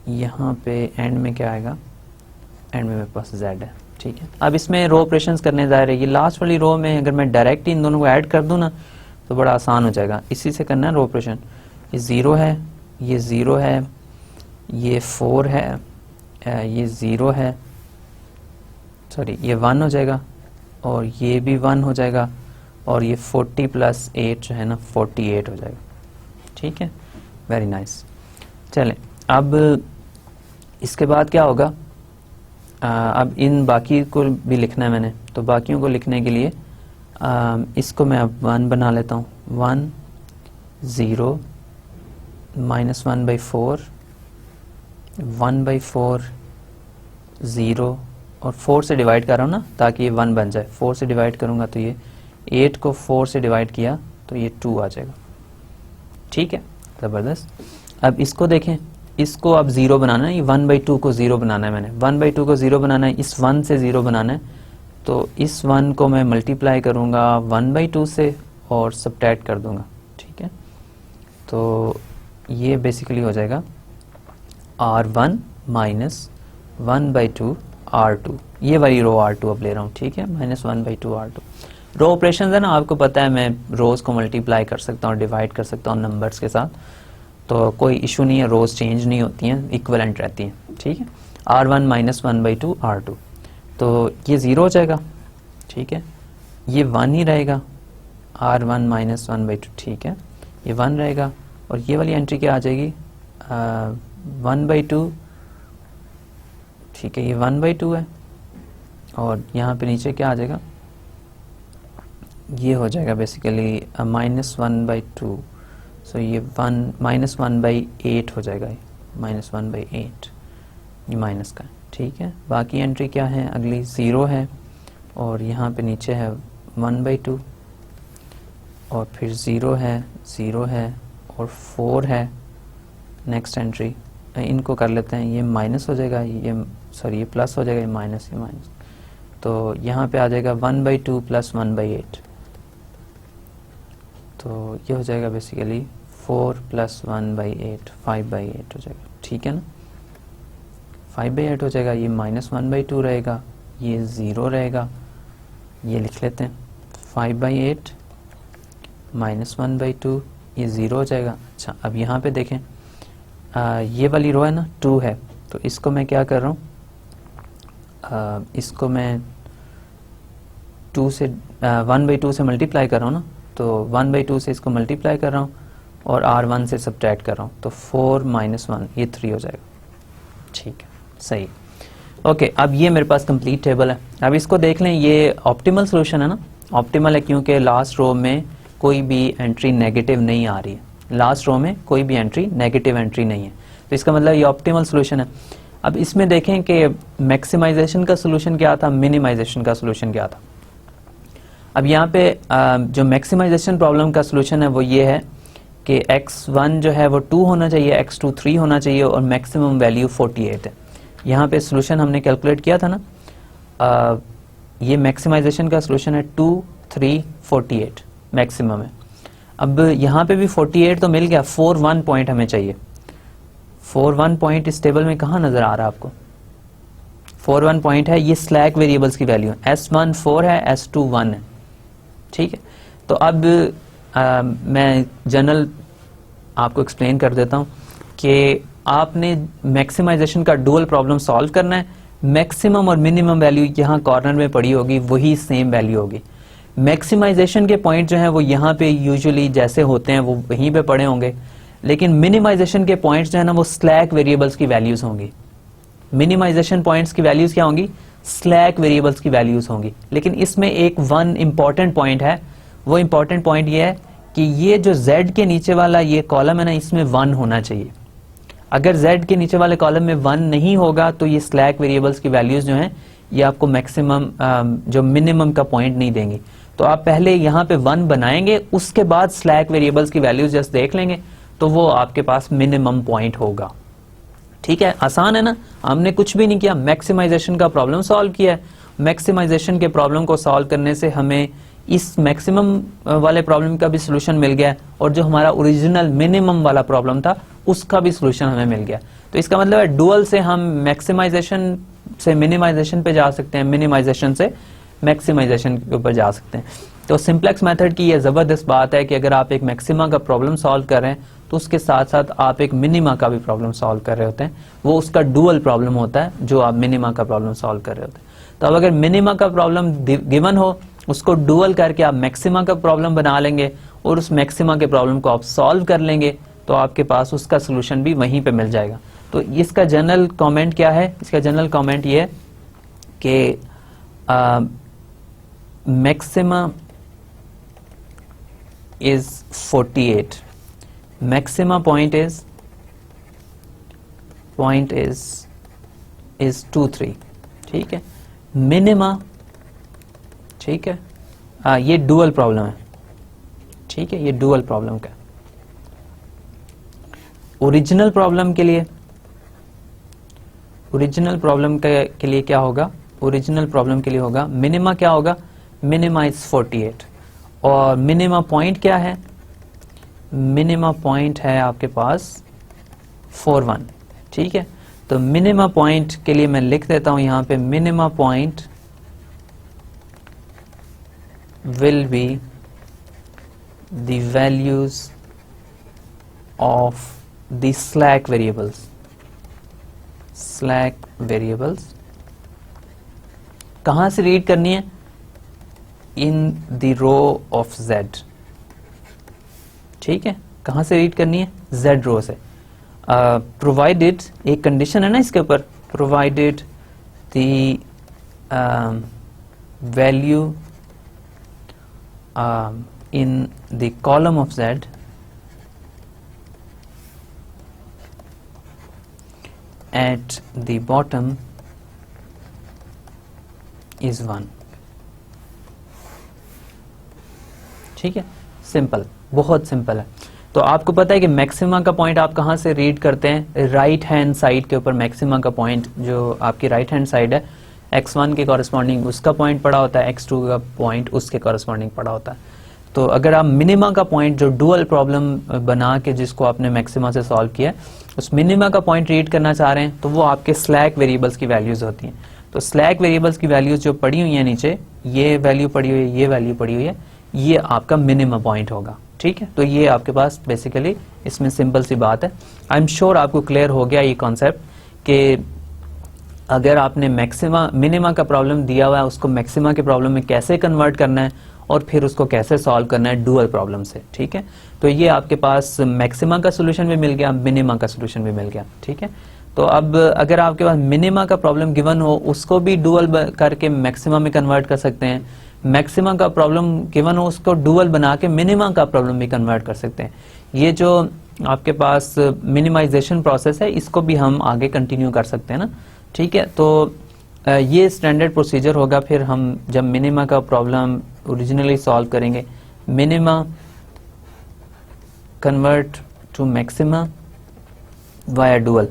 यहाँ पे एंड में क्या आएगा, एंड में मेरे पास z है, ठीक है। अब इसमें रो ऑपरेशंस करने जा रहे हैं, ये लास्ट वाली रो में अगर मैं डायरेक्ट इन दोनों को ऐड कर दूं ना तो बड़ा आसान हो जाएगा, इसी से करना है रो ऑपरेशन। ये 0 है, ये 0 है, ये 4 है, ये 0 है, सॉरी ये 1 हो जाएगा और ये भी 1 हो जाएगा, और ये 40 प्लस 8 जो है ना 48 हो जाएगा, ठीक है, वेरी नाइस। चलें अब इसके बाद क्या होगा, अब इन बाकी को भी लिखना है मैंने, तो बाकियों को लिखने के लिए इसको मैं अब 1 बना लेता हूँ, 1 0 -1/4 1/4 0 और 4 से डिवाइड कर रहा हूँ ना ताकि ये 1 बन जाए, 4 से डिवाइड करूँगा तो ये 8 को 4 से डिवाइड किया तो ये 2 आ जाएगा, ठीक है, ज़बरदस्त। अब इसको देखें, इसको अब 0 बनाना है, ये 1/2 को 0 बनाना है, मैंने 1/2 को 0 बनाना है, इस 1 से 0 बनाना है, तो इस 1 को मैं मल्टीप्लाई करूँगा 1/2 से और सब्ट्रैक्ट कर दूंगा, ठीक है, तो ये बेसिकली हो जाएगा R1 माइनस 1/2 R2, ये वाली रो R2 अब ले रहा हूँ, ठीक है, -1/2 R2। रो ऑपरेशन है ना, आपको पता है मैं रोज को मल्टीप्लाई कर सकता हूँ, डिवाइड कर सकता हूँ नंबर्स के साथ, तो कोई इशू नहीं है, रोज चेंज नहीं होती हैं, इक्वलेंट रहती हैं, ठीक है। R1 माइनस 1/2 R2, तो ये 0 हो जाएगा, ठीक है, ये 1 ही रहेगा, R1 माइनस 1/2, ठीक है, ये 1 रहेगा, और ये वाली एंट्री क्या आ जाएगी 1/2, ठीक है, ये 1/2 है, और यहाँ पे नीचे क्या आ जाएगा, ये हो जाएगा बेसिकली -1/2, सो ये -1/8 हो जाएगा, ये -1/8, ये माइनस का, ठीक है। बाकी एंट्री क्या है, अगली 0 है और यहाँ पे नीचे है 1/2 और फिर 0 है, 0 है और 4 है, नेक्स्ट एंट्री, इनको कर लेते हैं, ये माइनस हो जाएगा, ये सॉरी ये प्लस हो जाएगा, ये माइनस, तो यहाँ पे आ जाएगा 1/2 प्लस 1/8, तो ये हो जाएगा बेसिकली 4 प्लस 1/8 5/8 हो जाएगा, ठीक है ना, 5/8 हो जाएगा, ये -1/2 रहेगा, ये 0 रहेगा, ये लिख लेते हैं 5/8 -1/2, ये 0 हो जाएगा। अच्छा अब यहाँ पे देखें ये वाली रो है ना 2 है, तो इसको मैं क्या कर रहा हूँ, इसको मैं 2 से 1/2 से मल्टीप्लाई कर रहा हूँ ना, तो 1/2 से इसको मल्टीप्लाई कर रहा हूँ और R1 से सब्ट्रैक्ट कर रहा हूँ, तो 4 - 1 ये 3 हो जाएगा, ठीक है, सही। ओके, अब ये मेरे पास कंप्लीट टेबल है। अब इसको देख लें, ये ऑप्टिमल सोल्यूशन है ना। ऑप्टिमल है क्योंकि लास्ट रो में कोई भी एंट्री नेगेटिव नहीं आ रही है, लास्ट रो में कोई भी एंट्री नेगेटिव एंट्री नहीं है, तो इसका मतलब ये ऑप्टिमल सोल्यूशन है। अब इसमें देखें कि मैक्सिमाइजेशन का सोल्यूशन क्या था, मिनिमाइजेशन का सोल्यूशन क्या था। अब यहाँ पे जो मैक्सिमाइजेशन प्रॉब्लम का सोल्यूशन है वो ये है कि x1 जो है वो 2 होना चाहिए, x2 3 होना चाहिए और मैक्सिमम वैल्यू 48 है। यहाँ पे सोल्यूशन हमने कैलकुलेट किया था ना, ये मैक्सिमाइजेशन का सोल्यूशन है 2 3 48 मैक्सिमम है। अब यहाँ पे भी 48 तो मिल गया, 41 पॉइंट हमें चाहिए। 41 पॉइंट इस टेबल में कहाँ नजर आ रहा है आपको? 41 पॉइंट है, ये स्लैक वेरिएबल्स की वैल्यू है। S1 4 है, S2 1 है, ठीक है। तो अब मैं जनरल आपको एक्सप्लेन कर देता हूँ कि आपने मैक्सिमाइजेशन का डुअल प्रॉब्लम सॉल्व करना है। मैक्सिमम और मिनिमम वैल्यू यहाँ कॉर्नर में पड़ी होगी, वही सेम वैल्यू होगी। मैक्सिमाइजेशन के पॉइंट जो हैं वो यहाँ पे यूजुअली जैसे होते हैं वो वहीं पे पड़े होंगे, लेकिन मिनिमाइजेशन के पॉइंट्स जो है ना वो स्लैक वेरिएबल्स की वैल्यूज होंगी। मिनिमाइजेशन पॉइंट्स की वैल्यूज क्या होंगी? स्लैक वेरिएबल्स की वैल्यूज होंगी। लेकिन इसमें एक वन इंपॉर्टेंट पॉइंट है, वो इंपॉर्टेंट पॉइंट ये है कि ये जो Z के नीचे वाला ये कॉलम है ना, इसमें 1 होना चाहिए। अगर Z के नीचे वाले कॉलम में 1 नहीं होगा तो ये स्लैक वेरिएबल्स की वैल्यूज जो हैं ये आपको मैक्सिमम जो मिनिमम का पॉइंट नहीं देंगी। तो आप पहले यहाँ पे 1 बनाएंगे, उसके बाद स्लैक वेरिएबल्स की वैल्यूज जस्ट देख लेंगे तो वो आपके पास मिनिमम पॉइंट होगा। ठीक है, आसान है ना, हमने कुछ भी नहीं किया, मैक्सिमाइजेशन का प्रॉब्लम सॉल्व किया है। मैक्सिमाइजेशन के प्रॉब्लम को सॉल्व करने से हमें इस मैक्सिमम वाले प्रॉब्लम का भी सोल्यूशन मिल गया और जो हमारा ओरिजिनल मिनिमम वाला प्रॉब्लम था उसका भी सोल्यूशन हमें मिल गया। तो इसका मतलब है डुअल से हम मैक्सिमाइजेशन से मिनिमाइजेशन पे जा सकते हैं, मिनिमाइजेशन से मैक्सिमाइजेशन के ऊपर जा सकते हैं। तो सिंप्लेक्स मेथड की यह जबरदस्त बात है कि अगर आप एक मैक्सिमा का प्रॉब्लम सॉल्व कर रहे हैं तो उसके साथ साथ आप एक मिनिमा का भी प्रॉब्लम सॉल्व कर रहे होते हैं, वो उसका डुअल प्रॉब्लम होता है जो आप मिनिमा का प्रॉब्लम सॉल्व कर रहे होते हैं। तो अब अगर मिनिमा का प्रॉब्लम गिवन हो, उसको डुअल करके आप मैक्सिमा का प्रॉब्लम बना लेंगे और उस मैक्सिमा के प्रॉब्लम को आप सॉल्व कर लेंगे तो आपके पास उसका सोल्यूशन भी वहीं पे मिल जाएगा। तो इसका जनरल कमेंट क्या है? इसका जनरल कमेंट ये है कि maxima is 48, maxima point is 2 3, ठीक है। मिनिमा, ठीक है, ये डुअल प्रॉब्लम है, ठीक है, ये डुअल प्रॉब्लम का। ओरिजिनल प्रॉब्लम के लिए, ओरिजिनल प्रॉब्लम के लिए क्या होगा? ओरिजिनल प्रॉब्लम के लिए होगा मिनिमा क्या होगा? मिनिमा इज 48 और मिनिमा पॉइंट क्या है? मिनिमा पॉइंट है आपके पास 41, ठीक है। तो मिनिमा पॉइंट के लिए मैं लिख देता हूं यहां पे, minima point will be the values of the slack variables. Slack variables कहां से रीड करनी है? In the row of Z, ठीक है। कहां से रीड करनी है? Z रो से। प्रोवाइडेड, एक कंडीशन है ना इसके ऊपर, provided the value in the column of Z at the bottom is 1, ठीक है। सिंपल, बहुत सिंपल है। तो आपको पता है कि मैक्सिमा का पॉइंट आप कहां से रीड करते हैं? राइट हैंड साइड के ऊपर मैक्सिमा का पॉइंट जो आपकी राइट हैंड साइड है, x1 के कॉरेस्पॉन्डिंग उसका पॉइंट पड़ा होता है, x2 का पॉइंट उसके कॉरेस्पॉन्डिंग पड़ा होता है। तो अगर आप मिनिमा का पॉइंट जो डुअल प्रॉब्लम बना के जिसको आपने मैक्सिमा से सॉल्व किया, उस मिनिमा का पॉइंट रीड करना चाह रहे हैं तो वो आपके स्लैक वेरिएबल्स की वैल्यूज होती हैं। तो स्लैक वेरिएबल्स की वैल्यूज जो पड़ी हुई है नीचे, ये वैल्यू पड़ी हुई है, ये वैल्यू पड़ी हुई है, ये आपका मिनिमम पॉइंट होगा, ठीक है। तो ये आपके पास बेसिकली इसमें सिंपल सी बात है। आई एम श्योर आपको क्लियर हो गया ये कॉन्सेप्ट कि अगर आपने मैक्सिमा मिनिमा का प्रॉब्लम दिया हुआ है उसको मैक्सिमा के प्रॉब्लम में कैसे कन्वर्ट करना है और फिर उसको कैसे सॉल्व करना है डुअल प्रॉब्लम से, ठीक है। तो ये आपके पास मैक्सिमा का सोल्यूशन भी मिल गया, मिनिमा का सोल्यूशन भी मिल गया, ठीक है। तो अब अगर आपके पास मिनिमा का प्रॉब्लम गिवन हो, उसको भी डुअल करके मैक्सिमा में कन्वर्ट कर सकते हैं। मैक्सिमा का प्रॉब्लम गिवन हो, उसको डुअल बना के मिनिमा का प्रॉब्लम भी कन्वर्ट कर सकते हैं। ये जो आपके पास मिनिमाइजेशन प्रोसेस है, इसको भी हम आगे कंटिन्यू कर सकते हैं ना, ठीक है। तो ये स्टैंडर्ड प्रोसीजर होगा। फिर हम जब मिनिमा का प्रॉब्लम ओरिजिनली सॉल्व करेंगे, minima convert to maxima via dual,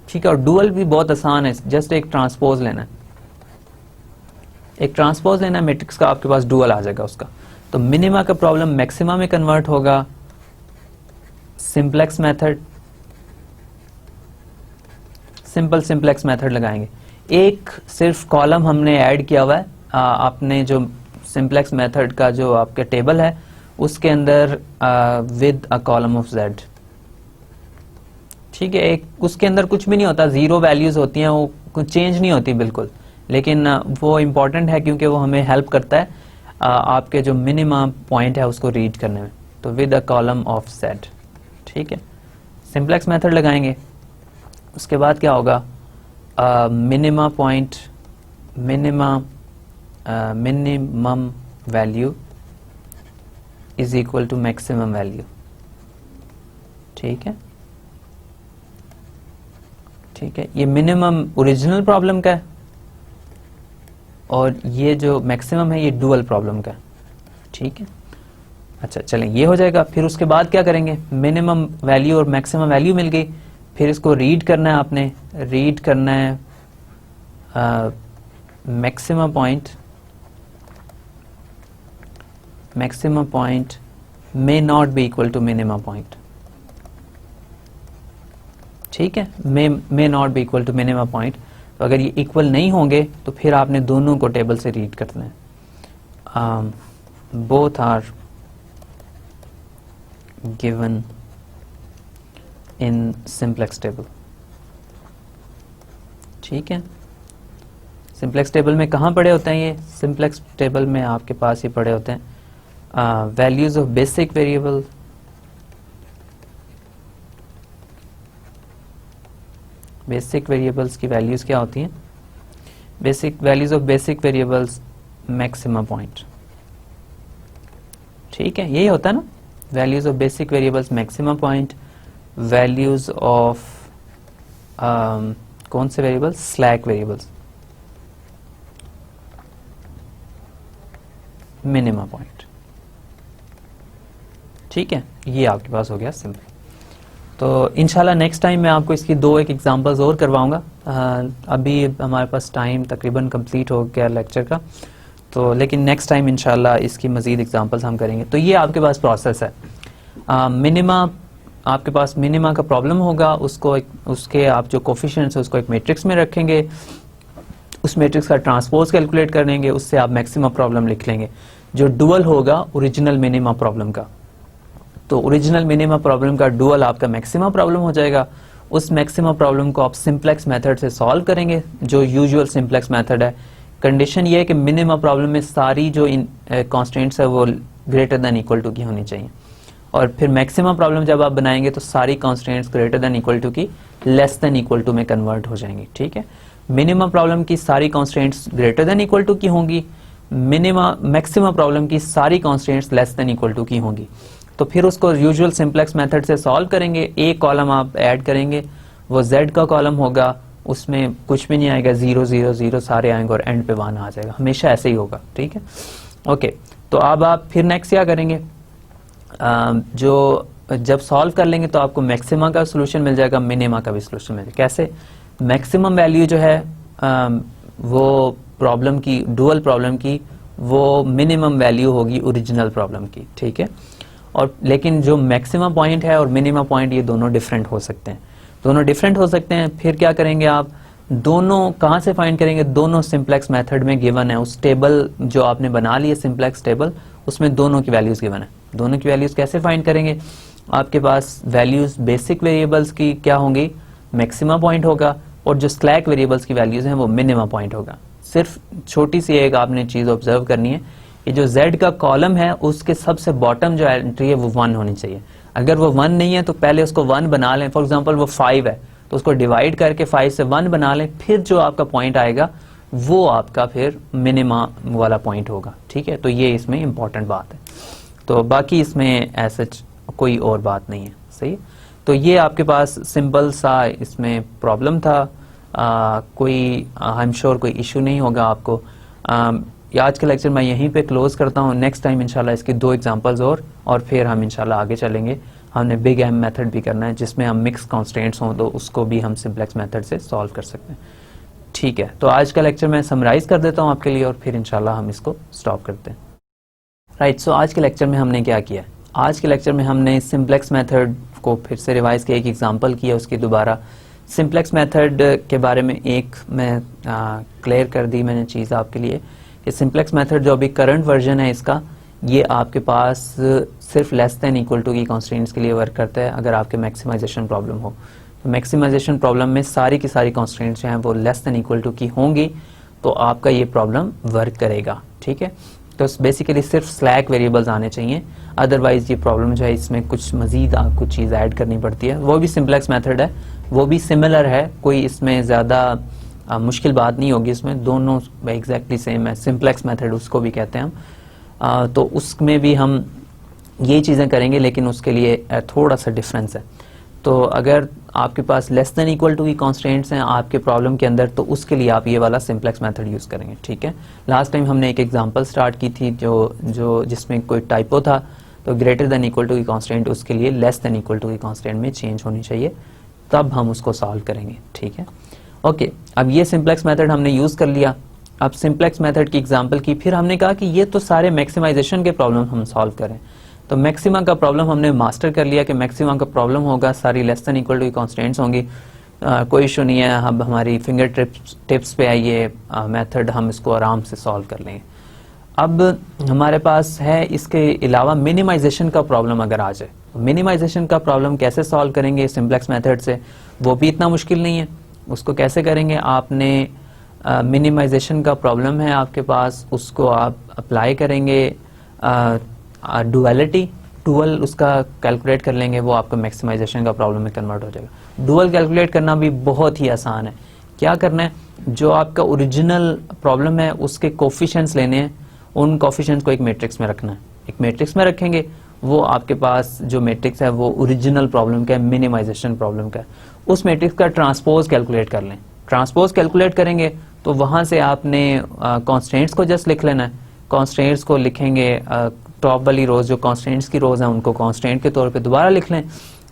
ठीक है। और डुअल भी बहुत आसान है, जस्ट एक ट्रांसपोज लेना है, एक ट्रांसपोज लेना है मैट्रिक्स का, आपके पास डुअल आ जाएगा उसका। तो मिनिमा का प्रॉब्लम मैक्सिमा में कन्वर्ट होगा, simplex method, simple simplex method लगाएंगे। एक सिर्फ कॉलम हमने ऐड किया हुआ है, आपने जो सिंपलेक्स मेथड का जो आपका टेबल है उसके अंदर with a column of Z, ठीक है। एक उसके अंदर कुछ भी नहीं होता, जीरो वैल्यूज होती हैं, वो कुछ चेंज नहीं होती बिल्कुल, लेकिन वो इम्पॉर्टेंट है क्योंकि वो हमें हेल्प करता है आपके जो मिनिमा पॉइंट है उसको रीड करने में। तो with a column of Z, ठीक है। सिंपलेक्स मेथड लगाएंगे, उसके बाद क्या होगा, minima point, minimum value is equal to maximum value, ठीक है, ठीक है। ये मिनिमम ओरिजिनल प्रॉब्लम का है और ये जो मैक्सिमम है ये डुअल प्रॉब्लम का है, ठीक है। अच्छा चलें, ये हो जाएगा। फिर उसके बाद क्या करेंगे, मिनिमम वैल्यू और मैक्सिमम वैल्यू मिल गई, फिर इसको रीड करना है, आपने रीड करना है maximum point may not be equal to minimum point, ठीक है। May not be equal to minimum point. तो अगर ये इक्वल नहीं होंगे तो फिर आपने दोनों को टेबल से रीड करना है। Both are given in simplex table, ठीक है। सिंपलेक्स टेबल में कहाँ पड़े होते हैं ये, सिंपलेक्स टेबल में आपके पास ये पड़े होते हैं values of basic variable, basic variables की वैल्यूज क्या होती हैं, basic values of basic variables maximum point, ठीक है। यही होता है ना, values of basic variables maximum point, values of कौन से variables, slack variables minimum point, ठीक है। ये आपके पास हो गया सिंपल। तो इंशाल्लाह नेक्स्ट टाइम मैं आपको इसकी एक एग्जांपल्स और करवाऊंगा। अभी हमारे पास टाइम तकरीबन कंप्लीट हो गया लेक्चर का, तो लेकिन नेक्स्ट टाइम इंशाल्लाह इसकी मजीद एग्जांपल्स हम करेंगे। तो ये आपके पास प्रोसेस है, मिनिमा, आपके पास मिनिमा का प्रॉब्लम होगा, उसको उसके आप जो कोफिशिएंट्स है उसको एक मैट्रिक्स में रखेंगे, उस मैट्रिक्स का ट्रांसपोज कैलकुलेट कर लेंगे, उससे आप मैक्सिमम प्रॉब्लम लिख लेंगे जो डुअल होगा ओरिजिनल मिनिमा प्रॉब्लम का। तो ओरिजिनल मिनिमा प्रॉब्लम का डुअल आपका मैक्सिमम प्रॉब्लम हो जाएगा। उस मैक्सिमम प्रॉब्लम को आप सिंपलेक्स मेथड से सॉल्व करेंगे, जो यूजुअल सिंपलेक्स मेथड है। कंडीशन ये है कि मिनिमा प्रॉब्लम में सारी जो कॉन्स्टेंट्स है वो ग्रेटर देन इक्वल टू की होनी चाहिए, और फिर मैक्सिमम प्रॉब्लम जब आप बनाएंगे तो सारी constants greater than equal to की लेस देन इक्वल टू में कन्वर्ट हो जाएंगी, ठीक है। मिनिमम प्रॉब्लम की सारी constants greater than equal to की होंगी, मैक्सिमम प्रॉब्लम की सारी constants less than equal to की होंगी। तो फिर उसको यूजुअल सिंपलेक्स मेथड से सॉल्व करेंगे। एक कॉलम आप ऐड करेंगे, वो z का कॉलम होगा, उसमें कुछ भी नहीं आएगा, 0 0 0 सारे आएंगे और एंड पे 1 आ जाएगा, हमेशा ऐसे ही होगा, ठीक है। ओके, तो अब आप फिर नेक्स्ट क्या करेंगे, जो जब सॉल्व कर लेंगे तो आपको मैक्सिमा का सोल्यूशन मिल जाएगा, मिनिमा का भी सोल्यूशन मिल जाएगा। कैसे, मैक्सिमम वैल्यू जो है वो प्रॉब्लम की, डुअल प्रॉब्लम की, वो मिनिमम वैल्यू होगी ओरिजिनल प्रॉब्लम की, ठीक है। और लेकिन जो मैक्सिमम पॉइंट है और मिनिमम पॉइंट ये दोनों डिफरेंट हो सकते हैं, दोनों डिफरेंट हो सकते हैं। फिर क्या करेंगे आप, दोनों कहाँ से फाइंड करेंगे, दोनों सिंपलेक्स मेथड में गिवन है, उस टेबल जो आपने बना ली है सिंपलेक्स टेबल, उसमें दोनों की वैल्यूज गिवन है। दोनों की वैल्यूज कैसे फाइंड करेंगे, आपके पास वैल्यूज बेसिक वेरिएबल्स की क्या होंगी, मैक्सिमम पॉइंट होगा, और जो स्लैक वेरिएबल्स की वैल्यूज हैं वो मिनिमम पॉइंट होगा। सिर्फ छोटी सी एक आपने चीज ऑब्जर्व करनी है, ये जो z का कॉलम है उसके सबसे बॉटम जो एंट्री है वो 1 होनी चाहिए। अगर वो 1 नहीं है तो पहले उसको 1 बना लें। फॉर एग्जांपल वो 5 है तो उसको डिवाइड करके 5 से 1 बना लें, फिर जो आपका पॉइंट आएगा वो आपका फिर मिनिमा वाला पॉइंट होगा, ठीक है। तो ये इसमें इंपॉर्टेंट बात है। तो बाकी इसमें ऐसा कोई और बात नहीं है, सही है। तो ये आपके पास सिंपल सा इसमें प्रॉब्लम था, कोई आई एम श्योर कोई इशू नहीं होगा आपको। आज का लेक्चर मैं यहीं पे क्लोज करता हूँ। नेक्स्ट टाइम इंशाल्लाह इसकी 2 एग्जांपल्स और फिर हम इंशाल्लाह आगे चलेंगे। हमने बिग एम मेथड भी करना है जिसमें हम मिक्स कॉन्स्टेंट्स हों तो उसको भी हम सिंप्लेक्स मेथड से सॉल्व कर सकते हैं, ठीक है। तो आज का लेक्चर मैं समराइज कर देता हूँ आपके लिए और फिर इंशाल्लाह हम इसको स्टॉप करते हैं। राइट, सो आज के लेक्चर में हमने क्या किया? आज के लेक्चर में हमने सिंप्लेक्स मेथड को फिर से रिवाइज किया, एक एग्जांपल किया, उसकी दोबारा सिंप्लेक्स मेथड के बारे में एक मैं क्लियर कर दी मैंने चीज़ आपके लिए कि सिंप्लेक्स मेथड जो अभी करंट वर्जन है इसका, ये आपके पास सिर्फ लेस देन इक्वल टू की कॉन्स्टेंट्स के लिए वर्क करता है। अगर आपके मैक्सिमाइजेशन प्रॉब्लम हो तो मैक्सिमाइजेशन प्रॉब्लम में सारी की सारी कॉन्स्टेंट्स जो हैं वो लेस देन इक्वल टू की होंगी तो आपका ये प्रॉब्लम वर्क करेगा, ठीक है। तो बेसिकली सिर्फ स्लैक वेरिएबल्स आने चाहिए, अदरवाइज ये प्रॉब्लम जो है इसमें कुछ मजीद आपको चीज़ ऐड करनी पड़ती है। वो भी सिंप्लेक्स मेथड है, वो भी सिमिलर है, कोई इसमें ज़्यादा मुश्किल बात नहीं होगी। इसमें दोनों एग्जैक्टली सेम है, सिंप्लेक्स मेथड उसको भी कहते हैं हम। तो उसमें भी हम ये चीज़ें करेंगे लेकिन उसके लिए थोड़ा सा डिफरेंस है। तो अगर आपके पास लेस देन इक्वल टू की कॉन्स्टेंट्स हैं आपके प्रॉब्लम के अंदर तो उसके लिए आप ये वाला सिंप्लेक्स मेथड यूज़ करेंगे, ठीक है। लास्ट टाइम हमने एक एग्जांपल स्टार्ट की थी जो जिसमें कोई टाइपो था, तो ग्रेटर देन इक्वल टू की कॉन्स्टेंट उसके लिए लेस देन इक्वल टू की कॉन्स्टेंट में चेंज होनी चाहिए, तब हम उसको सॉल्व करेंगे, ठीक है। ओके, अब ये सिंप्लेक्स मेथड हमने यूज़ कर लिया। अब सिंप्लेक्स मेथड की एग्जांपल की, फिर हमने कहा कि ये तो सारे मैक्सिमाइजेशन के प्रॉब्लम हम सॉल्व करें। तो मैक्सिमा का प्रॉब्लम हमने मास्टर कर लिया कि मैक्सिमा का प्रॉब्लम होगा, सारी लेस देन इक्वल टू की कॉन्स्टेंट्स होंगी, कोई इशू नहीं है। अब हमारी फिंगर टिप्स पे आइए मेथड, हम इसको आराम से सॉल्व कर लेंगे। अब हमारे पास है इसके अलावा मिनिमाइजेशन का प्रॉब्लम अगर आ जाए, मिनिमाइजेशन का प्रॉब्लम कैसे सॉल्व करेंगे सिंप्लेक्स मेथड से, वो भी इतना मुश्किल नहीं है। उसको कैसे करेंगे, आपने मिनिमाइजेशन का प्रॉब्लम है आपके पास, उसको आप अप्लाई करेंगे डुअलिटी, डुअल उसका कैलकुलेट कर लेंगे, वो आपको मैक्सिमाइजेशन का प्रॉब्लम में कन्वर्ट हो जाएगा। डुअल कैलकुलेट करना भी बहुत ही आसान है। क्या करना है, जो आपका ओरिजिनल प्रॉब्लम है उसके कोफिशिएंट्स लेने हैं, उन कोफिशिएंट्स को एक मैट्रिक्स में रखना है। एक मैट्रिक्स में रखेंगे, वो आपके पास जो मैट्रिक्स है वो ओरिजिनल प्रॉब्लम का है, मिनिमाइजेशन प्रॉब्लम का है। उस मैट्रिक्स का ट्रांसपोज कैलकुलेट कर लें। ट्रांसपोज कैलकुलेट करेंगे तो वहां से आपने कॉन्स्टेंट्स को जस्ट लिख लेना है। कॉन्स्टेंट्स को लिखेंगे, टॉप वाली रोज जो कॉन्स्टेंट्स की रोज हैं उनको कॉन्स्टेंट के तौर पे दोबारा लिख लें,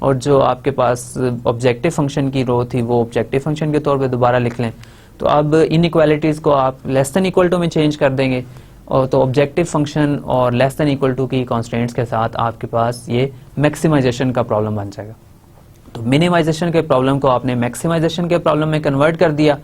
और जो आपके पास ऑब्जेक्टिव फंक्शन की रो थी वो ऑब्जेक्टिव फंक्शन के तौर पे दोबारा लिख लें। तो अब इनइक्वालिटीज को आप लेस देन इक्वल टू में चेंज कर देंगे, और तो ऑब्जेक्टिव फंक्शन और लेस देन इक्वल टू की कॉन्स्टेंट्स के साथ आपके पास ये मैक्सिमाइजेशन का प्रॉब्लम बन जाएगा। तो मिनिमाइजेशन के प्रॉब्लम को आपने मैक्सिमाइजेशन के प्रॉब्लम में कन्वर्ट कर दिया,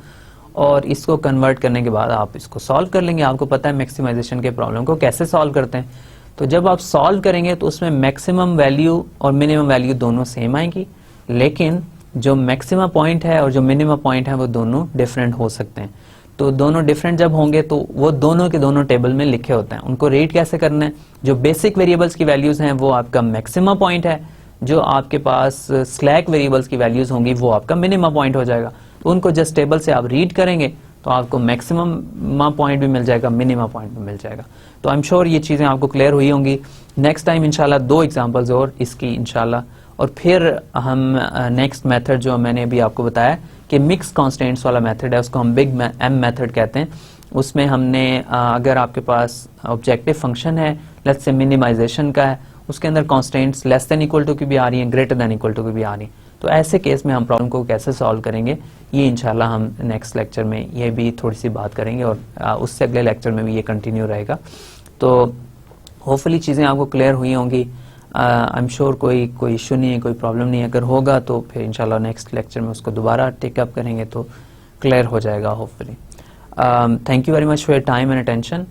और इसको कन्वर्ट करने के बाद आप इसको सॉल्व कर लेंगे। आपको पता है मैक्सिमाइजेशन के प्रॉब्लम को कैसे सॉल्व करते हैं। तो जब आप सॉल्व करेंगे तो उसमें मैक्सिमम वैल्यू और मिनिमम वैल्यू दोनों सेम आएंगी, लेकिन जो मैक्सिमम पॉइंट है और जो मिनिमम पॉइंट है वो दोनों डिफरेंट हो सकते हैं। तो दोनों डिफरेंट जब होंगे तो वो दोनों के दोनों टेबल में लिखे होते हैं। उनको रीड कैसे करना है, जो बेसिक वेरिएबल्स की वैल्यूज हैं वो आपका मैक्सिमम पॉइंट है, जो आपके पास स्लैक वेरिएबल्स की वैल्यूज होंगी वो आपका मिनिमम पॉइंट हो जाएगा। तो उनको जस्ट टेबल से आप रीड करेंगे तो आपको मैक्सिमम पॉइंट भी मिल जाएगा, मिनिमम पॉइंट भी मिल जाएगा। तो आई एम श्योर ये चीज़ें आपको क्लियर हुई होंगी। नेक्स्ट टाइम इंशाल्लाह 2 एग्जांपल्स और इसकी इंशाल्लाह, और फिर हम नेक्स्ट मेथड जो मैंने अभी आपको बताया कि मिक्स कॉन्स्टेंट्स वाला मेथड है, उसको हम बिग एम मेथड कहते हैं। उसमें हमने अगर आपके पास ऑब्जेक्टिव फंक्शन है, लेट्स से मिनिमाइजेशन का है, उसके अंदर constants less than equal to की भी आ रही हैं, ग्रेटर देन इक्वल टू की भी आ रही हैं, तो ऐसे केस में हम प्रॉब्लम को कैसे सॉल्व करेंगे ये इंशाल्लाह हम नेक्स्ट लेक्चर में ये भी थोड़ी सी बात करेंगे, और उससे अगले लेक्चर में भी ये कंटिन्यू रहेगा। तो होपफुली चीज़ें आपको क्लियर हुई होंगी। आई एम श्योर कोई इशू नहीं है, कोई प्रॉब्लम नहीं है। अगर होगा तो फिर इंशाल्लाह नेक्स्ट लेक्चर में उसको दोबारा टेकअप करेंगे तो क्लियर हो जाएगा hopefully. Thank you very much for your time and attention.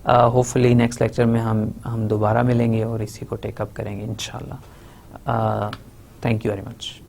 Hopefully next lecture में हम दोबारा मिलेंगे और इसी को टेकअप करेंगे इंशाल्लाह। Thank you very much.